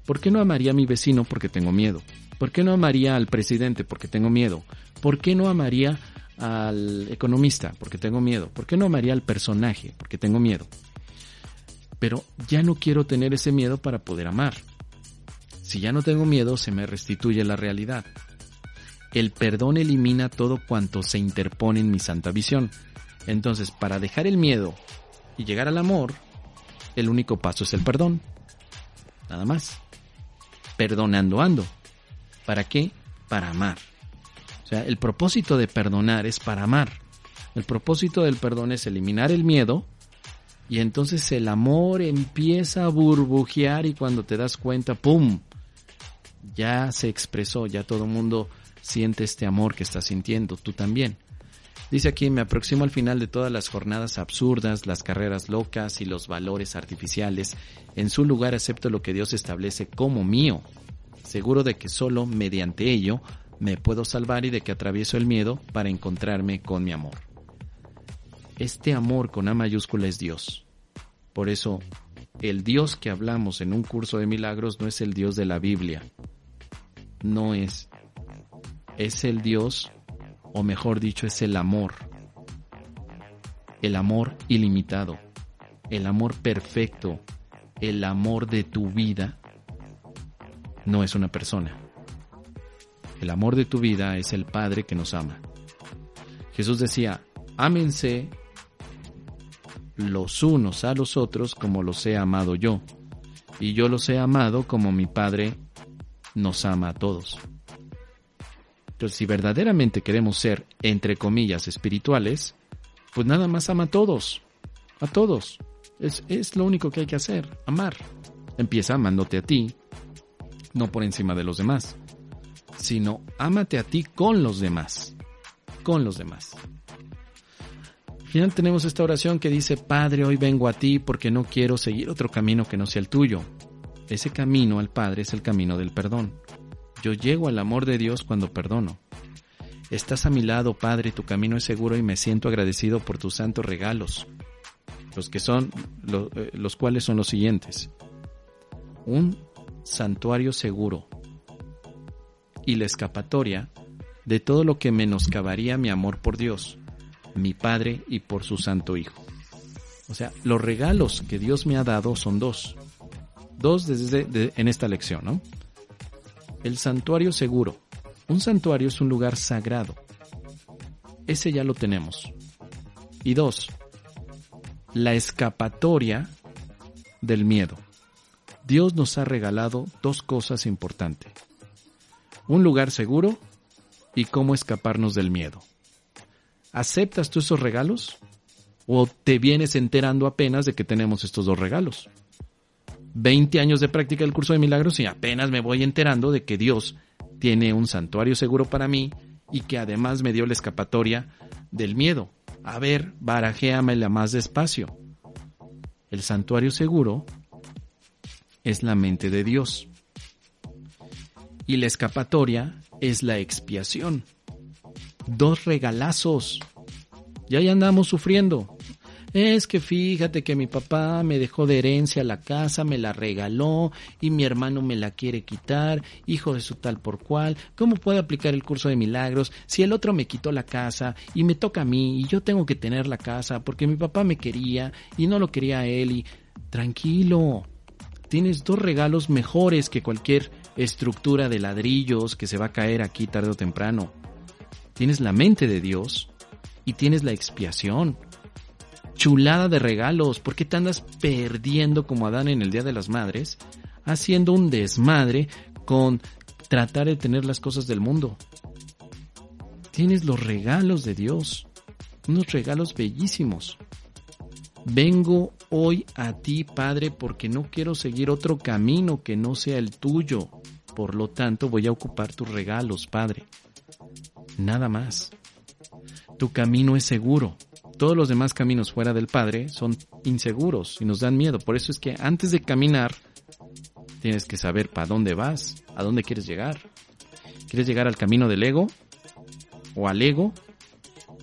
¿Por qué no amaría a mi vecino? Porque tengo miedo. ¿Por qué no amaría al presidente? Porque tengo miedo. ¿Por qué no amaría al economista? Porque tengo miedo. ¿Por qué no amaría al personaje? Porque tengo miedo. Pero ya no quiero tener ese miedo para poder amar. Si ya no tengo miedo, se me restituye la realidad. El perdón elimina todo cuanto se interpone en mi santa visión. Entonces, para dejar el miedo y llegar al amor, el único paso es el perdón. Nada más. Perdonando ando. ¿Para qué? Para amar. O sea, el propósito de perdonar es para amar. El propósito del perdón es eliminar el miedo y entonces el amor empieza a burbujear y cuando te das cuenta, ¡pum!, ya se expresó, ya todo el mundo siente este amor que estás sintiendo, tú también. Dice aquí, me aproximo al final de todas las jornadas absurdas, las carreras locas y los valores artificiales. En su lugar acepto lo que Dios establece como mío, seguro de que solo mediante ello me puedo salvar y de que atravieso el miedo para encontrarme con mi amor. Este amor con A mayúscula es Dios. Por eso, el Dios que hablamos en un curso de milagros no es el Dios de la Biblia. No es. Es el Dios, o mejor dicho, es el amor. El amor ilimitado. El amor perfecto. El amor de tu vida. No es una persona. El amor de tu vida es el Padre que nos ama. Jesús decía, ámense los unos a los otros como los he amado yo, y yo los he amado como mi Padre nos ama a todos. Entonces, si verdaderamente queremos ser, entre comillas, espirituales, pues nada más ama a todos. A todos. Es lo único que hay que hacer, amar. Empieza amándote a ti, no por encima de los demás, sino ámate a ti con los demás. Con los demás. Al final tenemos esta oración que dice, Padre, hoy vengo a ti porque no quiero seguir otro camino que no sea el tuyo. Ese camino al Padre es el camino del perdón. Yo llego al amor de Dios cuando perdono. Estás a mi lado, Padre, tu camino es seguro y me siento agradecido por tus santos regalos. Los cuales son los siguientes. Un santuario seguro y la escapatoria de todo lo que menoscabaría mi amor por Dios, mi Padre y por su Santo Hijo. O sea, los regalos que Dios me ha dado son dos. Dos en esta lección, ¿no? El santuario seguro. Un santuario es un lugar sagrado. Ese ya lo tenemos. Y dos, la escapatoria del miedo. Dios nos ha regalado dos cosas importantes. Un lugar seguro y cómo escaparnos del miedo. ¿Aceptas tú esos regalos? ¿O te vienes enterando apenas de que tenemos estos dos regalos? 20 años de práctica del curso de milagros y apenas me voy enterando de que Dios tiene un santuario seguro para mí y que además me dio la escapatoria del miedo. A ver, barajéamela más despacio. El santuario seguro es la mente de Dios. Y la escapatoria es la expiación. Dos regalazos. Ya andamos sufriendo. Es que fíjate que mi papá me dejó de herencia la casa, me la regaló y mi hermano me la quiere quitar, hijo de su tal por cual. ¿Cómo puedo aplicar el curso de milagros si el otro me quitó la casa y me toca a mí y yo tengo que tener la casa porque mi papá me quería y no lo quería a él? Y tranquilo, tienes dos regalos mejores que cualquier estructura de ladrillos que se va a caer aquí tarde o temprano. Tienes la mente de Dios y tienes la expiación. Chulada de regalos. ¿Por qué te andas perdiendo como Adán en el Día de las Madres, haciendo un desmadre con tratar de tener las cosas del mundo? Tienes los regalos de Dios, unos regalos bellísimos. Vengo hoy a ti, Padre, porque no quiero seguir otro camino que no sea el tuyo. Por lo tanto, voy a ocupar tus regalos, Padre. Nada más. Tu camino es seguro. Todos los demás caminos fuera del Padre son inseguros y nos dan miedo. Por eso es que antes de caminar, tienes que saber para dónde vas, a dónde quieres llegar. ¿Quieres llegar al camino del ego? ¿O al ego?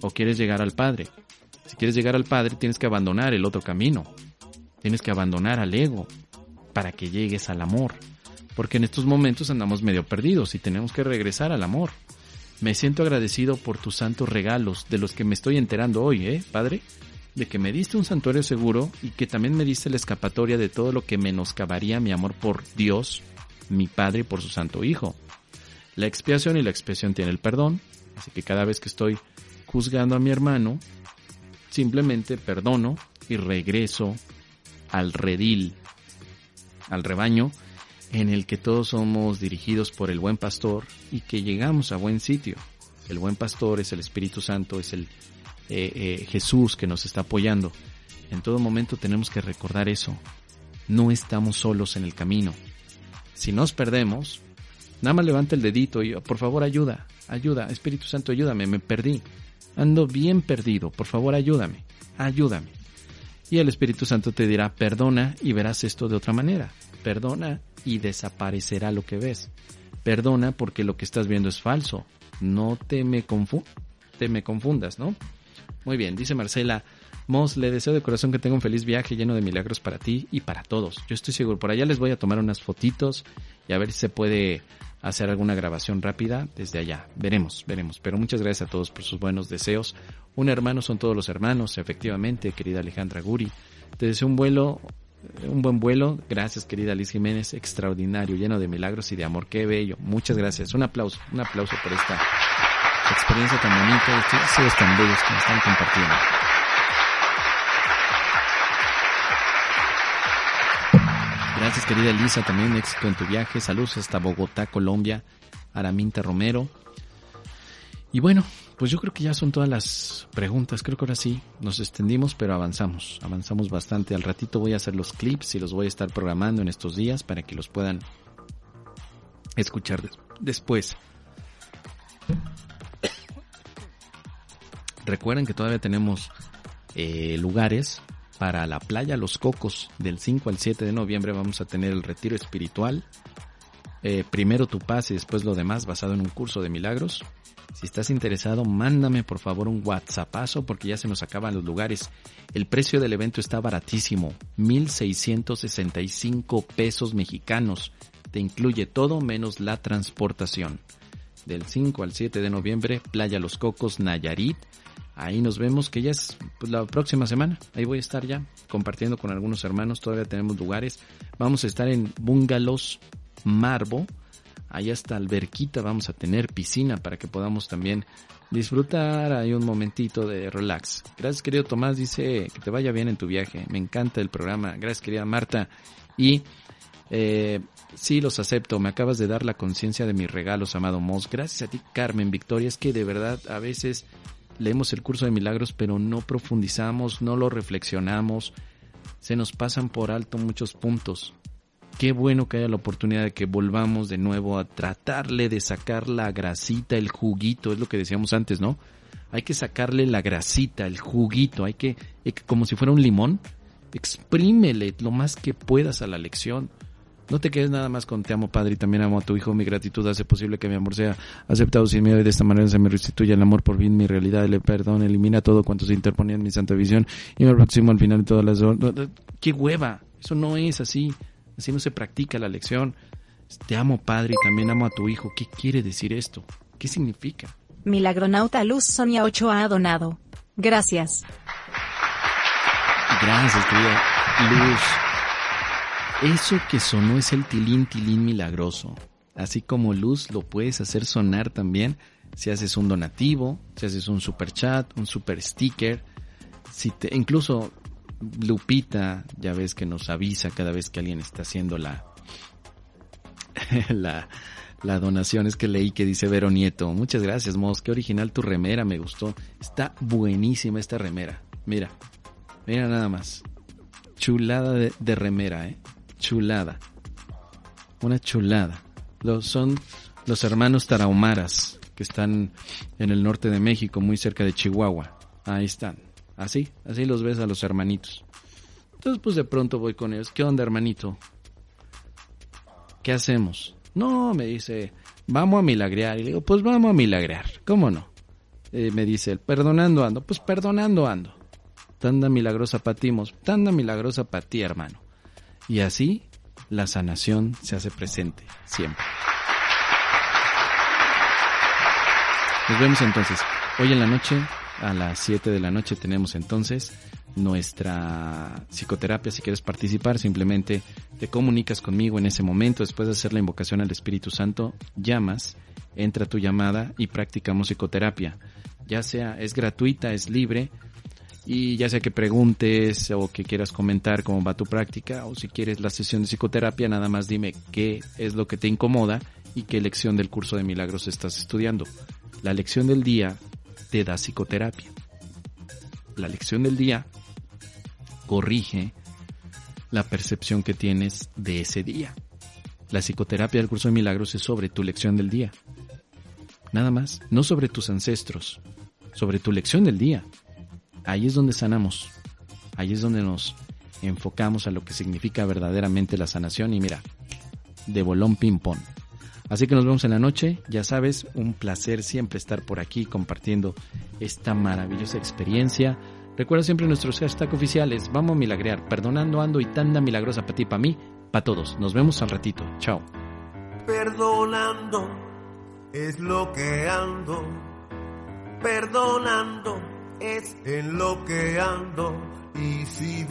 ¿O quieres llegar al Padre? Si quieres llegar al Padre, tienes que abandonar el otro camino. Tienes que abandonar al ego para que llegues al amor. Porque en estos momentos andamos medio perdidos y tenemos que regresar al amor. Me siento agradecido por tus santos regalos, de los que me estoy enterando hoy, Padre, de que me diste un santuario seguro y que también me diste la escapatoria de todo lo que menoscabaría mi amor por Dios, mi Padre, y por su Santo Hijo. La expiación y la expiación tiene el perdón, así que cada vez que estoy juzgando a mi hermano, simplemente perdono y regreso al redil, al rebaño, en el que todos somos dirigidos por el buen pastor y que llegamos a buen sitio. El buen pastor es el Espíritu Santo, es el Jesús que nos está apoyando. En todo momento tenemos que recordar eso. No estamos solos en el camino. Si nos perdemos, nada más levanta el dedito y por favor ayuda, Espíritu Santo, ayúdame, me perdí. Ando bien perdido, por favor ayúdame. Y el Espíritu Santo te dirá, perdona y verás esto de otra manera. Perdona y desaparecerá lo que ves. Perdona porque lo que estás viendo es falso. No te me confundas, ¿no? Muy bien, dice Marcela, Mos, le deseo de corazón que tenga un feliz viaje lleno de milagros para ti y para todos. Yo estoy seguro, por allá les voy a tomar unas fotitos y a ver si se puede hacer alguna grabación rápida desde allá. Veremos. Pero muchas gracias a todos por sus buenos deseos. Un hermano son todos los hermanos, efectivamente, querida Alejandra Guri. Te deseo un buen vuelo. Gracias, querida Liz Jiménez. Extraordinario, lleno de milagros y de amor. Qué bello. Muchas gracias. Un aplauso por esta experiencia tan bonita, estos deseos tan bellos que me están compartiendo. Gracias, querida Elisa, también éxito en tu viaje. Saludos hasta Bogotá, Colombia. Araminta Romero. Y bueno, pues yo creo que ya son todas las preguntas. Creo que ahora sí nos extendimos, pero avanzamos bastante. Al ratito voy a hacer los clips y los voy a estar programando en estos días para que los puedan escuchar después. Recuerden que todavía tenemos lugares para la playa Los Cocos. Del 5 al 7 de noviembre vamos a tener el retiro espiritual. Primero tu paz y después lo demás, basado en un curso de milagros. Si estás interesado, mándame por favor un WhatsAppazo porque ya se nos acaban los lugares. El precio del evento está baratísimo, 1,665 pesos mexicanos. Te incluye todo menos la transportación. Del 5 al 7 de noviembre, Playa Los Cocos, Nayarit. Ahí nos vemos, que ya es la próxima semana. Ahí voy a estar ya compartiendo con algunos hermanos. Todavía tenemos lugares. Vamos a estar en Bungalows Marbo. Ahí está alberquita. Vamos a tener piscina para que podamos también disfrutar ahí un momentito de relax. Gracias, querido Tomás. Dice que te vaya bien en tu viaje. Me encanta el programa. Gracias, querida Marta. Y sí, los acepto. Me acabas de dar la conciencia de mis regalos, amado Mos. Gracias a ti, Carmen Victoria. Es que de verdad a veces leemos el curso de milagros, pero no profundizamos, no lo reflexionamos. Se nos pasan por alto muchos puntos. Qué bueno que haya la oportunidad de que volvamos de nuevo a tratarle de sacar la grasita, el juguito. Es lo que decíamos antes, ¿no? Hay que sacarle la grasita, el juguito. Hay que, como si fuera un limón, exprímele lo más que puedas a la lección. No te quedes nada más con te amo, Padre, y también amo a tu Hijo. Mi gratitud hace posible que mi amor sea aceptado sin miedo y de esta manera se me restituye el amor por fin, mi realidad, le perdón, elimina todo cuanto se interponía en mi santa visión y me aproximo al final de todas las... ¡Qué hueva! Eso no es así. Así no se practica la lección. Te amo, Padre, y también amo a tu Hijo. ¿Qué quiere decir esto? ¿Qué significa? Milagronauta Luz Sonia 8 ha donado. Gracias. Gracias, querida Luz. Eso que sonó es el tilín milagroso. Así como Luz lo puedes hacer sonar también si haces un donativo, si haces un super chat, un super sticker. Incluso Lupita, ya ves que nos avisa cada vez que alguien está haciendo la donación. Es que leí que dice Vero Nieto. Muchas gracias, Mos. Qué original tu remera, me gustó. Está buenísima esta remera. Mira nada más. Chulada de remera, chulada. Una chulada. Son los hermanos Tarahumaras, que están en el norte de México, muy cerca de Chihuahua. Ahí están. Así los ves a los hermanitos. Entonces, pues de pronto voy con ellos. ¿Qué onda, hermanito? ¿Qué hacemos? No, me dice, vamos a milagrear. Y le digo, pues vamos a milagrear. ¿Cómo no? Me dice él, perdonando ando. Pues perdonando ando. tanda milagrosa patimos, tanda milagrosa para ti, hermano. Y así la sanación se hace presente siempre. Nos vemos entonces. Hoy en la noche, a las 7 de la noche, tenemos entonces nuestra psicoterapia. Si quieres participar, simplemente te comunicas conmigo en ese momento. Después de hacer la invocación al Espíritu Santo, llamas, entra tu llamada y practicamos psicoterapia. Ya sea, es gratuita, es libre, y ya sea que preguntes o que quieras comentar cómo va tu práctica, o si quieres la sesión de psicoterapia, nada más dime qué es lo que te incomoda y qué lección del curso de milagros estás estudiando. La lección del día te da psicoterapia. La lección del día corrige la percepción que tienes de ese día. La psicoterapia del curso de milagros es sobre tu lección del día. Nada más, no sobre tus ancestros, sobre tu lección del día. Ahí es donde sanamos. Ahí es donde nos enfocamos a lo que significa verdaderamente la sanación. Y mira, de bolón ping-pong. Así que nos vemos en la noche. Ya sabes, un placer siempre estar por aquí compartiendo esta maravillosa experiencia. Recuerda siempre nuestros hashtags oficiales. Vamos a milagrear, perdonando ando y tanda milagrosa para ti, para mí, para todos. Nos vemos al ratito. Chao. Perdonando es lo que ando. Perdonando es en lo que ando. Y si